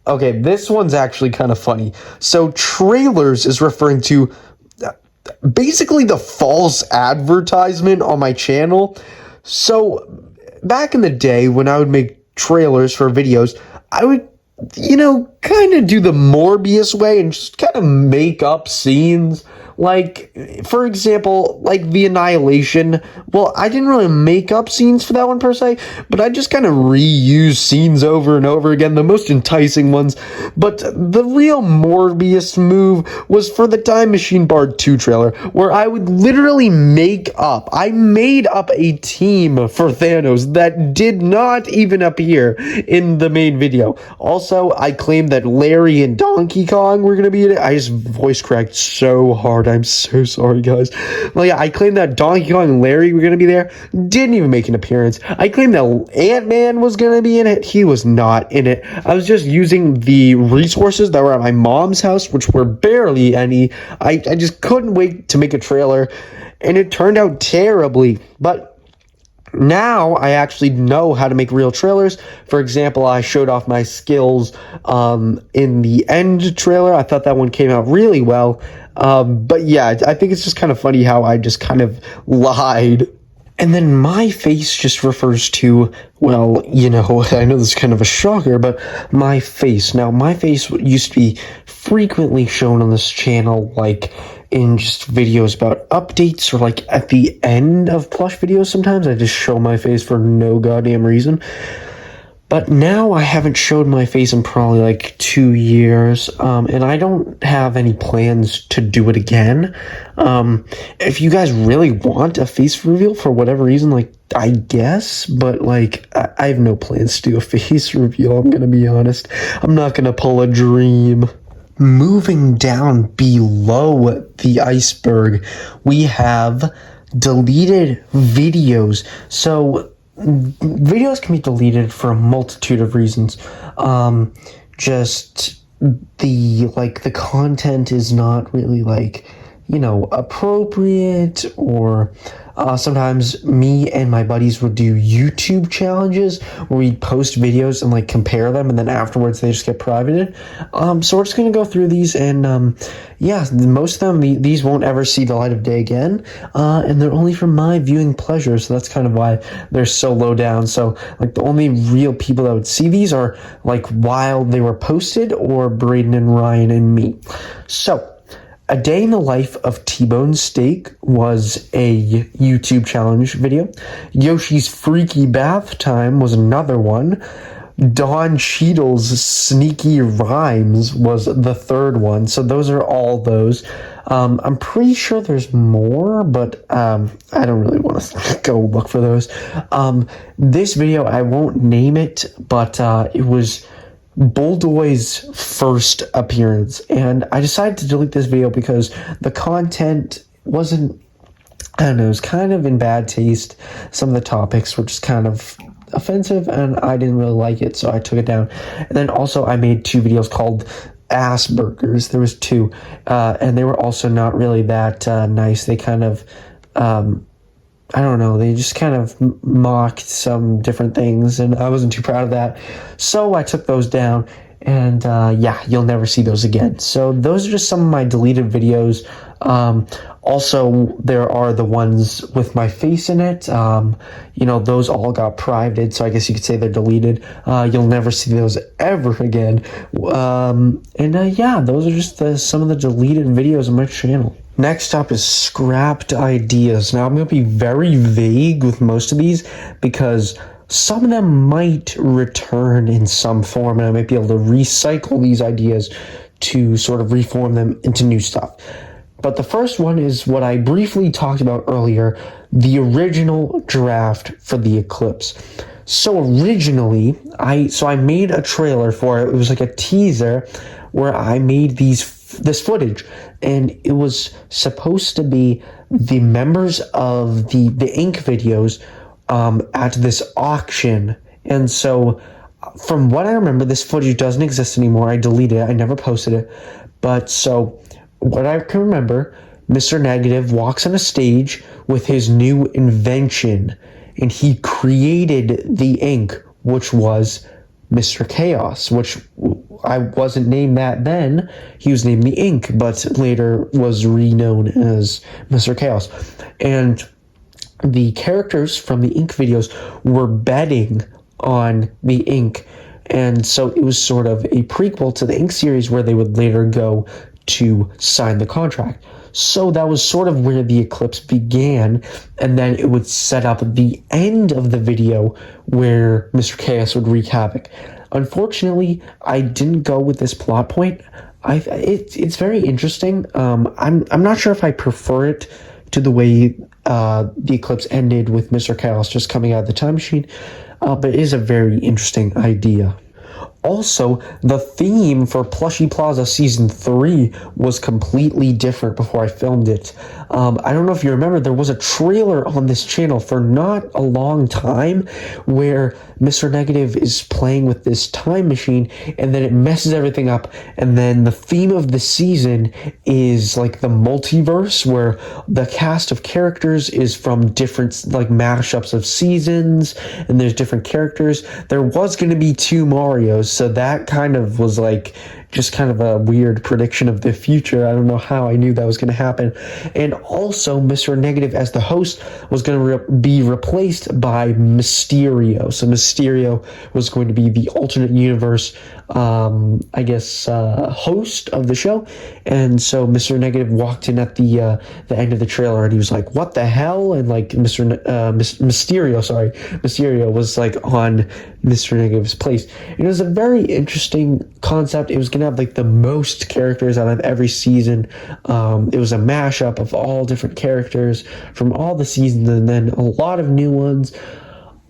Okay, this one's actually kind of funny. So Trailers is referring to basically the false advertisement on my channel. So back in the day when I would make trailers for videos, I would, kind of do the Morbius way and just kind of make up scenes. Like, for example, like the Annihilation. Well, I didn't really make up scenes for that one per se, but I just kind of reuse scenes over and over again, the most enticing ones. But the real Morbius move was for the Time Machine Bard 2 trailer, where I would literally I made up a team for Thanos that did not even appear in the main video. Also, I claimed that Larry and Donkey Kong were going to be in it. I just voice cracked so hard. I'm so sorry, guys. Well, yeah, I claimed that Donkey Kong and Larry were going to be there. Didn't even make an appearance. I claimed that Ant-Man was going to be in it. He was not in it. I was just using the resources that were at my mom's house, which were barely any. I just couldn't wait to make a trailer, and it turned out terribly. But now I actually know how to make real trailers. For example, I showed off my skills in the End trailer. I thought that one came out really well. But yeah, I think it's just kind of funny how I just kind of lied. And then my face just refers to, well, I know this is kind of a shocker, but my face. Now, my face used to be frequently shown on this channel, like in just videos about updates, or like at the end of plush videos. Sometimes I just show my face for no goddamn reason. But now I haven't showed my face in probably like 2 years, and I don't have any plans to do it again. If you guys really want a face reveal for whatever reason, like, I guess, but like, I have no plans to do a face reveal, I'm gonna be honest. I'm not gonna pull a Dream. Moving down below the iceberg, we have deleted videos. So videos can be deleted for a multitude of reasons. Just the content is not really like appropriate, or sometimes me and my buddies would do YouTube challenges where we'd post videos and like compare them, and then afterwards they just get privated. So we're just gonna go through these, and most of them, these won't ever see the light of day again, and they're only for my viewing pleasure, so that's kind of why they're so low down. So like the only real people that would see these are like while they were posted, or Braden and Ryan and me. So a Day in the Life of T-Bone Steak was a YouTube challenge video. Yoshi's Freaky Bath Time was another one. Don Cheadle's Sneaky Rhymes was the third one. So those are all those. I'm pretty sure there's more, but I don't really want to go look for those. This video, I won't name it, but it was Bulldoy's first appearance, and I decided to delete this video because the content wasn't, I don't know, it was kind of in bad taste. Some of the topics were just kind of offensive, and I didn't really like it, so I took it down. And then also I made 2 videos called Ass Burgers. There was 2, and they were also not really that nice. They kind of I don't know, they just kind of mocked some different things, and I wasn't too proud of that. So I took those down, and you'll never see those again. So those are just some of my deleted videos. Also, there are the ones with my face in it. Those all got privated, so I guess you could say they're deleted. You'll never see those ever again. Those are just some of the deleted videos on my channel. Next up is scrapped ideas. Now, I'm going to be very vague with most of these because some of them might return in some form, and I might be able to recycle these ideas to sort of reform them into new stuff. But the first one is what I briefly talked about earlier, the original draft for the Eclipse. So originally, I made a trailer for it. It was like a teaser where I made this footage, and it was supposed to be the members of the Ink videos at this auction. And so from what I remember, this footage doesn't exist anymore. I deleted it. I never posted it. But so what I can remember, Mr. Negative walks on a stage with his new invention, and he created the Ink, which was Mr. Chaos, which I wasn't named that then. He was named the Ink, but later was reknown as Mr. Chaos. And the characters from the Ink videos were betting on the Ink, and so it was sort of a prequel to the Ink series where they would later go to sign the contract. So that was sort of where the Eclipse began, and then it would set up the end of the video where Mr. Chaos would wreak havoc. Unfortunately, I didn't go with this plot point. It's very interesting. I'm not sure if I prefer it to the way the Eclipse ended with Mr. Chaos just coming out of the time machine, but it is a very interesting idea. Also, the theme for Plushy Plaza Season 3 was completely different before I filmed it. I don't know if you remember, there was a trailer on this channel for not a long time where Mr. Negative is playing with this time machine, and then it messes everything up, and then the theme of the season is like the multiverse, where the cast of characters is from different like mashups of seasons, and there's different characters. There was going to be 2 Marios, so that kind of was like just kind of a weird prediction of the future. I don't know how I knew that was going to happen. And also, Mr. Negative as the host was going to be replaced by Mysterio. So Mysterio was going to be the alternate universe, host of the show. And so Mr. Negative walked in at the end of the trailer, and he was like, "What the hell?" And like Mysterio was like on Mr. Negative's place. It was a very interesting concept. It was going to have like the most characters out of every season. It was a mashup of all different characters from all the seasons, and then a lot of new ones.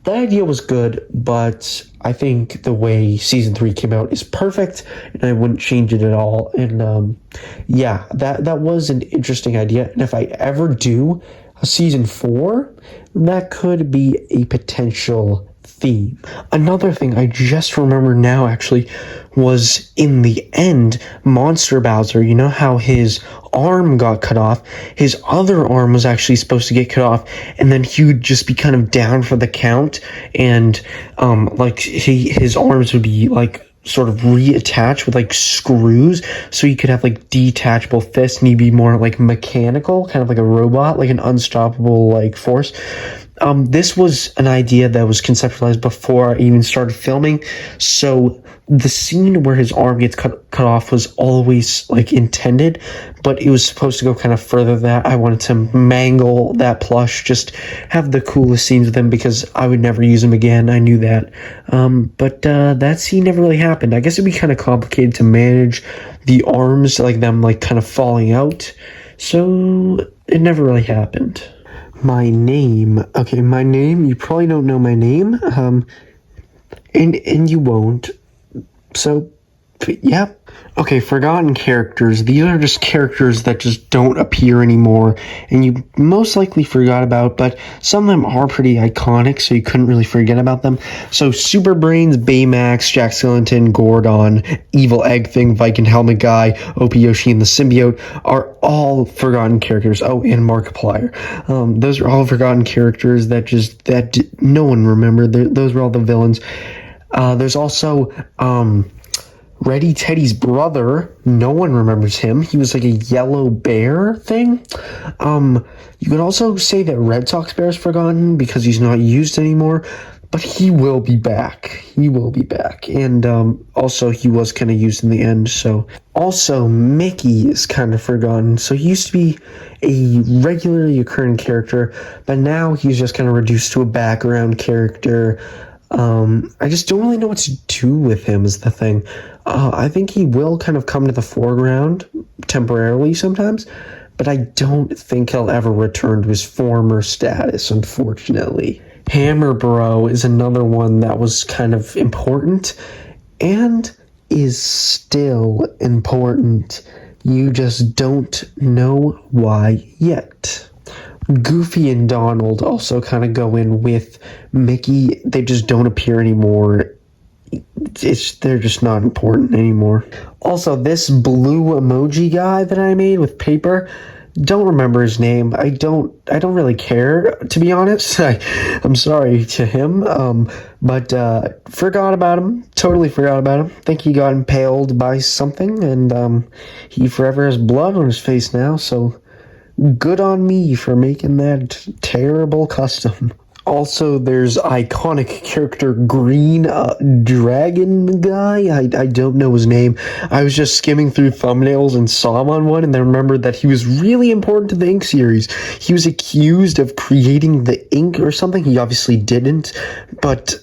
The idea was good, but I think the way Season 3 came out is perfect, and I wouldn't change it at all. And that was an interesting idea. And if I ever do a Season 4, that could be a potential theme. Another thing I just remember now actually was in the end, Monster Bowser, you know how his arm got cut off, his other arm was actually supposed to get cut off, and then he would just be kind of down for the count, and like his arms would be like sort of reattached with like screws, so you could have like detachable fists and he'd be more like mechanical, kind of like a robot, like an unstoppable like force. This was an idea that was conceptualized before I even started filming, so the scene where his arm gets cut off was always like intended, but it was supposed to go kind of further than that. I wanted to mangle that plush, just have the coolest scenes with him because I would never use him again. I knew that. But that scene never really happened. I guess it'd be kind of complicated to manage the arms, like them like kind of falling out. So it never really happened. My name. Okay, my name, you probably don't know my name. And you won't. So, yeah. Okay, forgotten characters. These are just characters that just don't appear anymore, and you most likely forgot about, but some of them are pretty iconic, so you couldn't really forget about them. So, Super Brains, Baymax, Jack Skellington, Gordon, Evil Egg Thing, Viking Helmet Guy, Opie Yoshi, and the Symbiote are all forgotten characters. Oh, and Markiplier. Those are all forgotten characters that no one remembered. Those were all the villains. There's also, Reddy Teddy's brother. No one remembers him. He was like a yellow bear thing. You could also say that Red Sox Bear is forgotten because he's not used anymore, but he will be back. He will be back. And also he was kind of used in the end. So also Mickey is kind of forgotten. So he used to be a regularly occurring character, but now he's just kind of reduced to a background character. I just don't really know what to do with him is the thing. I think he will kind of come to the foreground temporarily sometimes, but I don't think he'll ever return to his former status, unfortunately. Hammer Bro is another one that was kind of important and is still important. You just don't know why yet. Goofy and Donald also kind of go in with Mickey. They just don't appear anymore. They're just not important anymore. Also, this blue emoji guy that I made with paper, don't remember his name. I don't really care, to be honest. I'm sorry to him. But forgot about him. Totally forgot about him. Think he got impaled by something, and he forever has blood on his face now, so good on me for making that terrible custom. Also, there's iconic character Green Dragon guy. I don't know his name. I was just skimming through thumbnails and saw him on one, and then remembered that he was really important to the Ink series. He was accused of creating the ink or something. He obviously didn't, but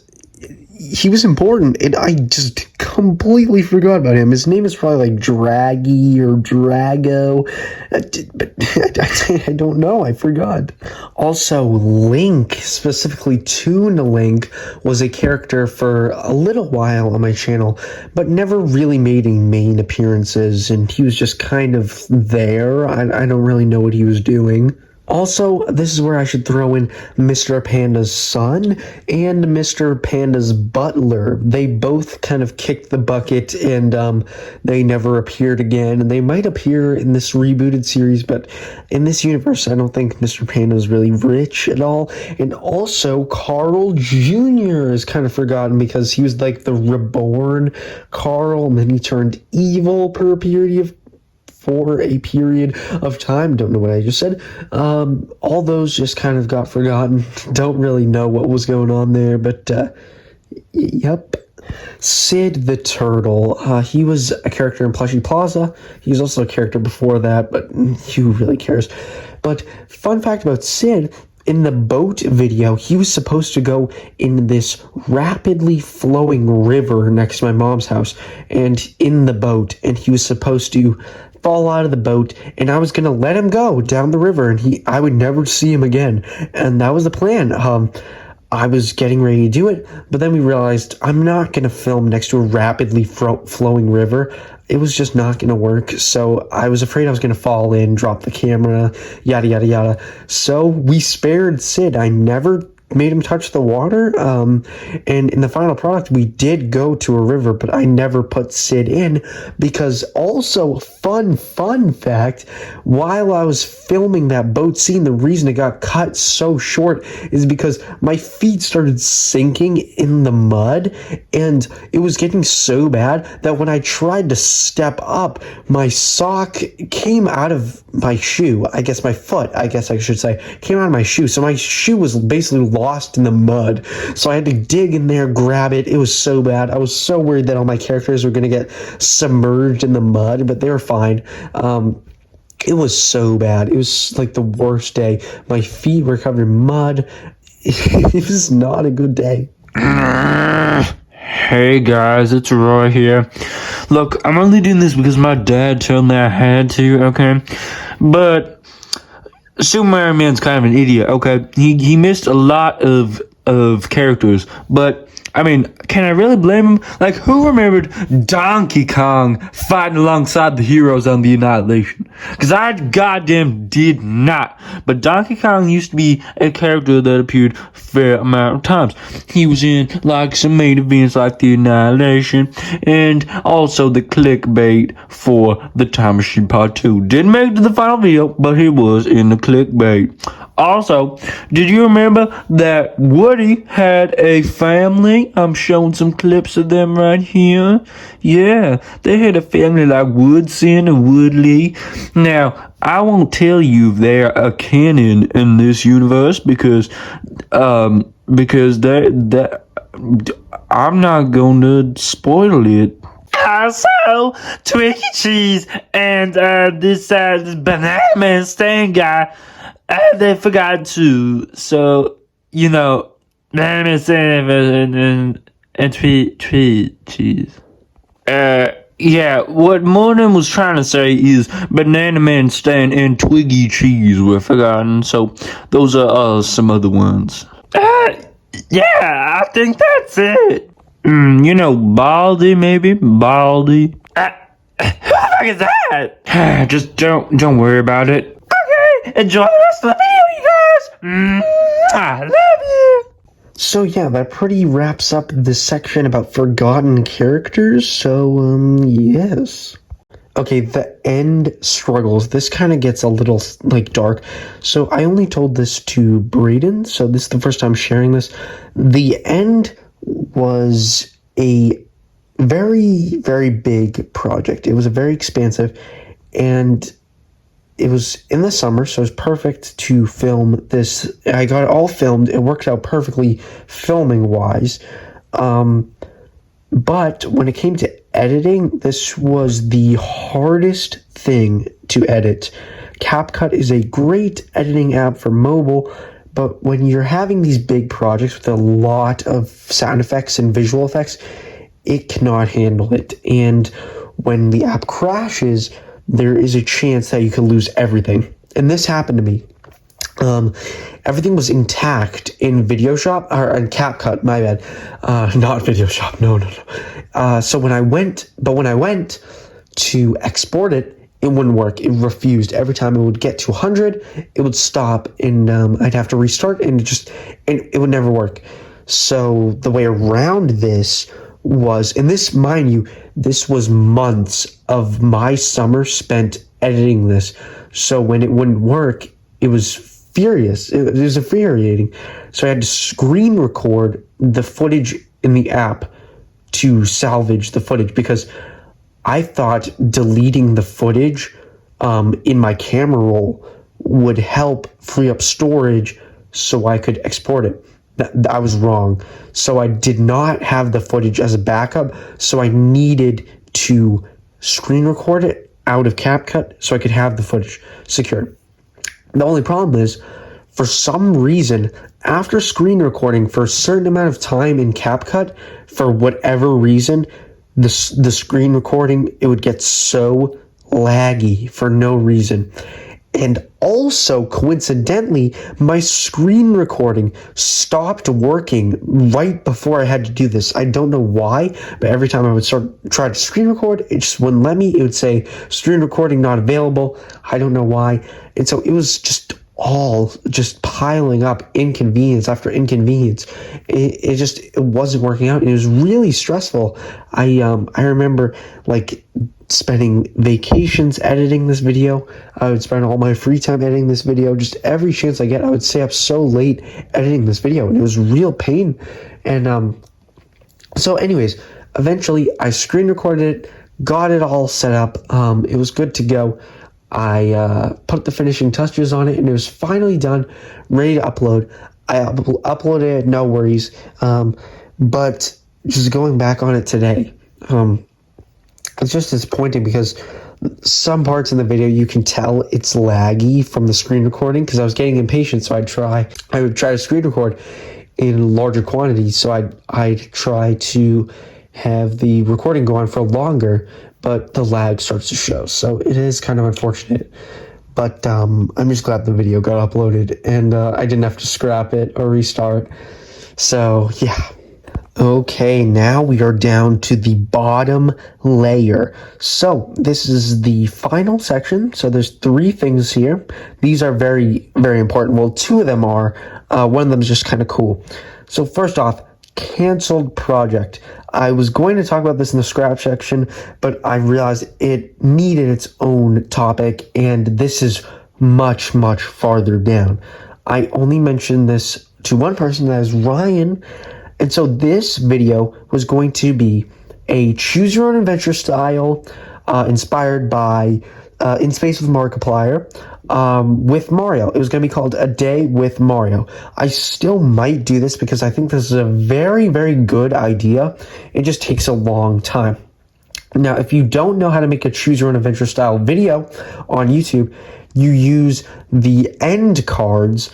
he was important, and I just completely forgot about him. His name is probably like Draggy or Drago, but I don't know. I forgot. Also, Link, specifically Toon Link, was a character for a little while on my channel, but never really made any main appearances, and he was just kind of there. I don't really know what he was doing. Also, this is where I should throw in Mr. Panda's son and Mr. Panda's butler. They both kind of kicked the bucket, and they never appeared again. And they might appear in this rebooted series, but in this universe, I don't think Mr. Panda is really rich at all. And also, Carl Jr. is kind of forgotten because he was like the reborn Carl, and then he turned evil for a period of time. Don't know what I just said. All those just kind of got forgotten. Don't really know what was going on there, but yep. Sid the Turtle. He was a character in Plushy Plaza. He was also a character before that, but who really cares? But fun fact about Sid, in the boat video, he was supposed to go in this rapidly flowing river next to my mom's house, and in the boat, and he was supposed to fall out of the boat, and I was gonna let him go down the river, and I would never see him again, and that was the plan. I was getting ready to do it, but then we realized I'm not gonna film next to a rapidly flowing river. It was just not gonna work, so I was afraid I was gonna fall in, drop the camera, yada yada yada. So we spared Sid. I never made him touch the water. And in the final product, we did go to a river, but I never put Sid in because also fun fact, while I was filming that boat scene, the reason it got cut so short is because my feet started sinking in the mud, and it was getting so bad that when I tried to step up, my sock came out of my shoe. I guess my foot, I guess I should say, came out of my shoe. So my shoe was basically lost in the mud. So I had to dig in there, grab it. It was so bad. I was so worried that all my characters were going to get submerged in the mud, but they were fine. It was so bad. It was like the worst day. My feet were covered in mud. It was not a good day. Hey guys, it's Roy here. Look, I'm only doing this because my dad told me I had to, okay? But Super Mario Man's kind of an idiot, okay? He missed a lot of characters, but I mean, can I really blame him? Like, who remembered Donkey Kong fighting alongside the heroes on the Annihilation? Because I goddamn did not. But Donkey Kong used to be a character that appeared a fair amount of times. He was in, like, some main events like the Annihilation, and also the clickbait for the Time Machine Part 2. Didn't make it to the final video, but he was in the clickbait. Also, did you remember that Woody had a family? I'm showing some clips of them right here. Yeah, they had a family like Woodson and Woodley. Now, I won't tell you if they're a canon in this universe because they I'm not going to spoil it. So, Twiggy Cheese and this Banana Man Stan guy, they forgot to. So, you know, Banana Man Stan and Twiggy Cheese. Yeah, what Morgan was trying to say is Banana Man Stan and Twiggy Cheese were forgotten. So, those are some other ones. Yeah, I think that's it. You know, Baldy, maybe? Baldy. Who the fuck is that? Just don't worry about it. Okay, enjoy the rest of the video, you guys. I love you. So yeah, that pretty wraps up this section about forgotten characters. So, yes. Okay, the end struggles. This kind of gets a little, like, dark. So I only told this to Braden, so this is the first time sharing this. The end was a very, very big project. It was a very expansive, and it was in the summer, so it was perfect to film this. I got it all filmed. It worked out perfectly filming-wise. But when it came to editing, this was the hardest thing to edit. CapCut is a great editing app for mobile, but when you're having these big projects with a lot of sound effects and visual effects, it cannot handle it. And when the app crashes, there is a chance that you could lose everything. And this happened to me. Everything was intact in VideoShop, or in CapCut, my bad. Not VideoShop, no. So when I went to export it, it wouldn't work. It refused. Every time it would get to 100, it would stop, and I'd have to restart, and it would never work. So the way around this was, and this, mind you, this was months of my summer spent editing this. So when it wouldn't work, it was furious. It was infuriating. So I had to screen record the footage in the app to salvage the footage, because I thought deleting the footage in my camera roll would help free up storage so I could export it. I was wrong. So I did not have the footage as a backup, so I needed to screen record it out of CapCut so I could have the footage secured. The only problem is, for some reason, after screen recording for a certain amount of time in CapCut, for whatever reason, the screen recording, it would get so laggy for no reason. And also, coincidentally, my screen recording stopped working right before I had to do this. I don't know why, but every time I would try to screen record, it just wouldn't let me. It would say, screen recording not available. I don't know why. And so it was just all just piling up inconvenience after inconvenience. It wasn't working out. It was really stressful. I remember like spending vacations editing this video. I would spend all my free time editing this video. Just every chance I get, I would stay up so late editing this video, and it was real pain. And so anyways, eventually I screen recorded it, got it all set up. It was good to go. I put the finishing touches on it, and it was finally done, ready to upload. I uploaded it, no worries. But just going back on it today, it's just disappointing because some parts in the video you can tell it's laggy from the screen recording, because I was getting impatient, so I would try to screen record in larger quantities, so I'd try to have the recording go on for longer, but the lag starts to show, so it is kind of unfortunate. But I'm just glad the video got uploaded, and I didn't have to scrap it or restart. So yeah. Okay, now we are down to the bottom layer. So this is the final section. So there's 3 things here. These are very, very important. Well, 2 of them are. One of them is just kind of cool. So first off, canceled project. I was going to talk about this in the scrap section, but I realized it needed its own topic, and this is much, much farther down. I only mentioned this to one person, that is Ryan. And so this video was going to be a choose your own adventure style, inspired by In Space with Markiplier, with Mario. It was going to be called A Day with Mario. I still might do this because I think this is a very, very good idea. It just takes a long time. Now, if you don't know how to make a choose your own adventure style video on YouTube, you use the end cards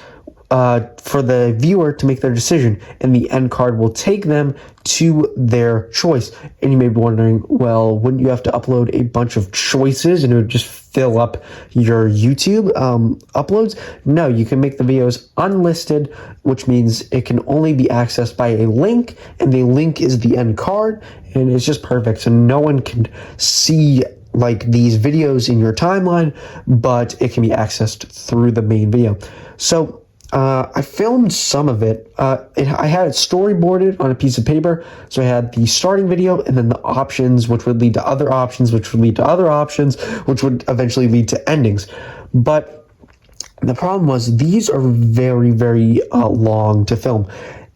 for the viewer to make their decision, and the end card will take them to their choice. And you may be wondering, well, wouldn't you have to upload a bunch of choices and it would just fill up your YouTube uploads? No, you can make the videos unlisted, which means it can only be accessed by a link, and the link is the end card, and it's just perfect. So no one can see like these videos in your timeline, but it can be accessed through the main video. So I filmed some of it. I had it storyboarded on a piece of paper. So I had the starting video, and then the options, which would lead to other options, which would lead to other options, which would eventually lead to endings. But the problem was these are very, very long to film.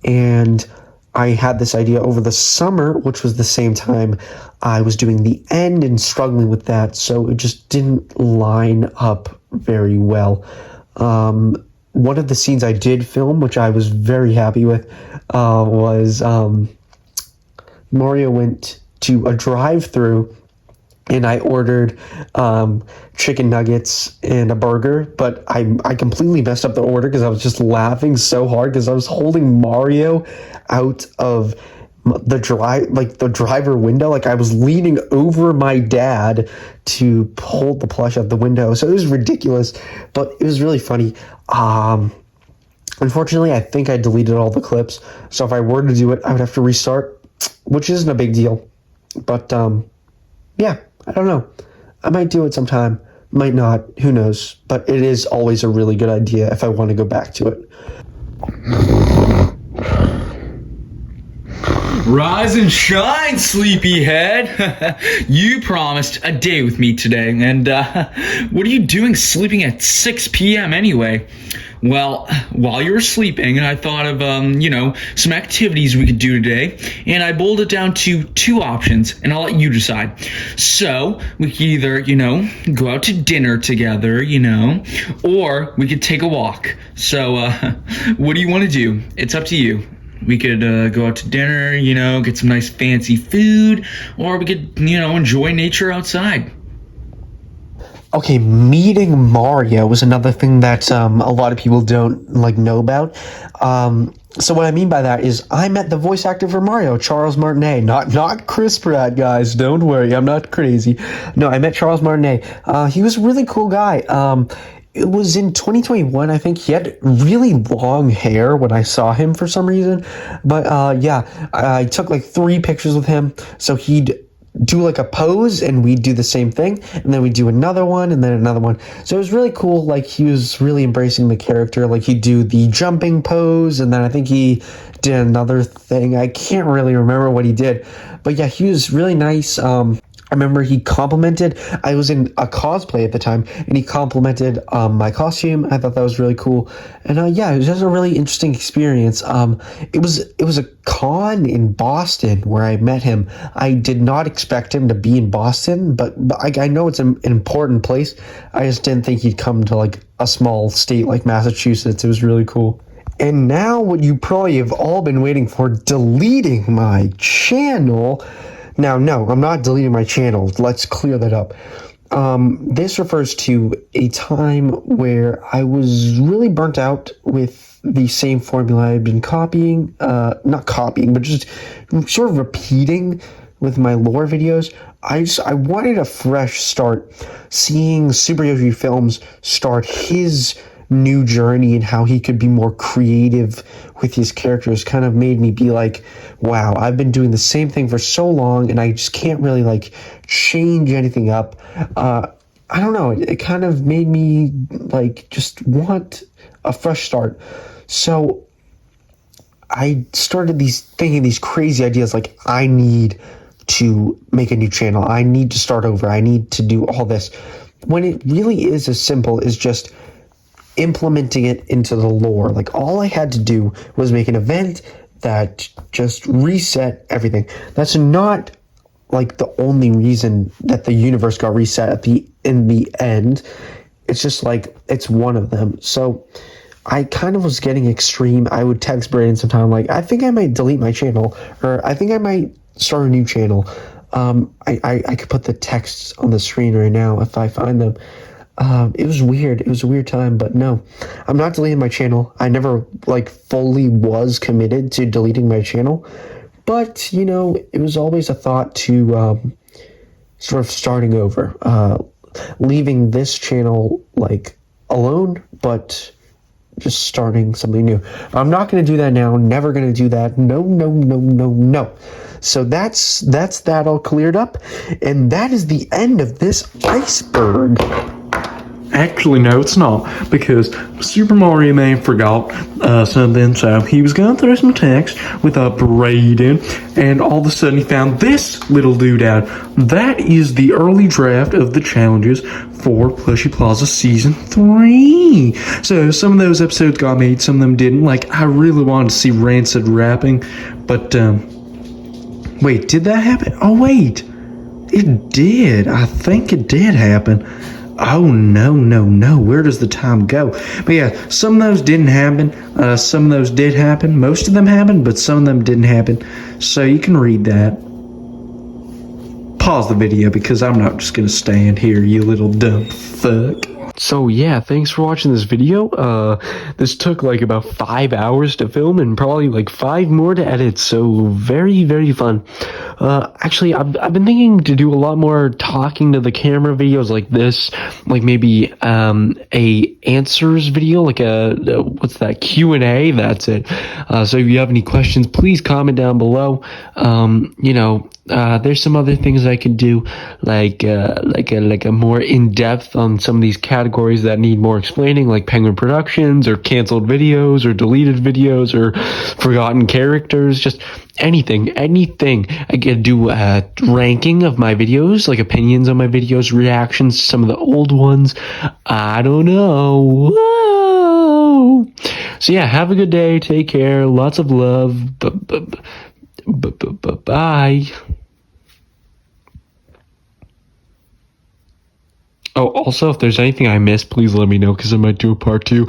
And I had this idea over the summer, which was the same time I was doing the end and struggling with that. So it just didn't line up very well. One of the scenes I did film, which I was very happy with, was Mario went to a drive-thru, and I ordered chicken nuggets and a burger, but I completely messed up the order because I was just laughing so hard because I was holding Mario out of the driver window. Like, I was leaning over my dad to hold the plush out the window. So it was ridiculous, but it was really funny. Unfortunately, I think I deleted all the clips. So if I were to do it, I would have to restart, which isn't a big deal. But yeah, I don't know. I might do it sometime, might not, who knows. But it is always a really good idea if I want to go back to it. Rise and shine, sleepyhead. You promised a day with me today, and what are you doing sleeping at 6 p.m. anyway? Well, while you were sleeping, I thought of, some activities we could do today, and I boiled it down to 2 options, and I'll let you decide. So, we could either, go out to dinner together, or we could take a walk. So, what do you want to do? It's up to you. We could go out to dinner, get some nice fancy food, or we could, enjoy nature outside. Okay, meeting Mario was another thing that a lot of people don't know about. So what I mean by that is I met the voice actor for Mario, Charles Martinet, not Chris Pratt, guys. Don't worry, I'm not crazy. No, I met Charles Martinet. He was a really cool guy. It was in 2021, I think. He had really long hair when I saw him for some reason. But yeah, I took 3 pictures with him. So he'd do like a pose and we'd do the same thing, and then we'd do another one and then another one. So it was really cool. Like, he was really embracing the character. Like, he'd do the jumping pose, and then I think he did another thing. I can't really remember what he did, but yeah, he was really nice. I remember he complimented, I was in a cosplay at the time, and he complimented my costume. I thought that was really cool. And yeah, it was just a really interesting experience. It was a con in Boston where I met him. I did not expect him to be in Boston, but I know it's an important place. I just didn't think he'd come to like a small state like Massachusetts. It was really cool. And now what you probably have all been waiting for, deleting my channel. Now, no, I'm not deleting my channel. Let's clear that up. This refers to a time where I was really burnt out with the same formula I've been copying, not copying, but just sort of repeating with my lore videos. I wanted a fresh start. Seeing Super Yoshi Films start his new journey and how he could be more creative with his characters kind of made me be like, wow, I've been doing the same thing for so long and I just can't really like change anything up. I don't know, it kind of made me like just want a fresh start. So I started thinking these crazy ideas like, I need to make a new channel, I need to start over, I need to do all this, when it really is as simple as just implementing it into the lore. Like, all I had to do was make an event that just reset everything. That's not like the only reason that the universe got reset in the end. It's just like, it's one of them. So I kind of was getting extreme. I would text Brayden sometime like, I think I might delete my channel, or I think I might start a new channel. I could put the texts on the screen right now if I find them. It was weird. It was a weird time, but no, I'm not deleting my channel. I never like fully was committed to deleting my channel, but you know, it was always a thought to sort of starting over, leaving this channel like alone, but just starting something new. I'm not going to do that now. Never going to do that. No, no, no, no, no. So that's that all cleared up, and that is the end of this iceberg. Actually, no, it's not, because Super Mario Man forgot something, so he was going through some text with Brayden, and all of a sudden he found this little doodad. That is the early draft of the challenges for Plushy Plaza Season 3. So some of those episodes got made, some of them didn't. Like, I really wanted to see Rancid rapping, but, wait, did that happen? Oh, wait, it did. I think it did happen. Oh, no, where does the time go? But yeah, some of those didn't happen, some of those did happen, most of them happened, but some of them didn't happen, so you can read that. Pause the video, because I'm not just gonna stand here, you little dumb fuck. So yeah, thanks for watching this video. This took like about 5 hours to film and probably like 5 more to edit, so very, very fun. Actually, I've been thinking to do a lot more talking to the camera videos like this, like maybe a answers video, like a what's that, Q&A, that's it. So if you have any questions, please comment down below. You know, there's some other things I could do, like a more in-depth on some of these categories that need more explaining, like Penguin Productions, or canceled videos, or deleted videos, or forgotten characters, just anything. I could do a ranking of my videos, like opinions on my videos, reactions to some of the old ones. I don't know. Whoa. So yeah, have a good day, take care, lots of love, bye. Oh, also, if there's anything I missed, please let me know, because I might do a part 2.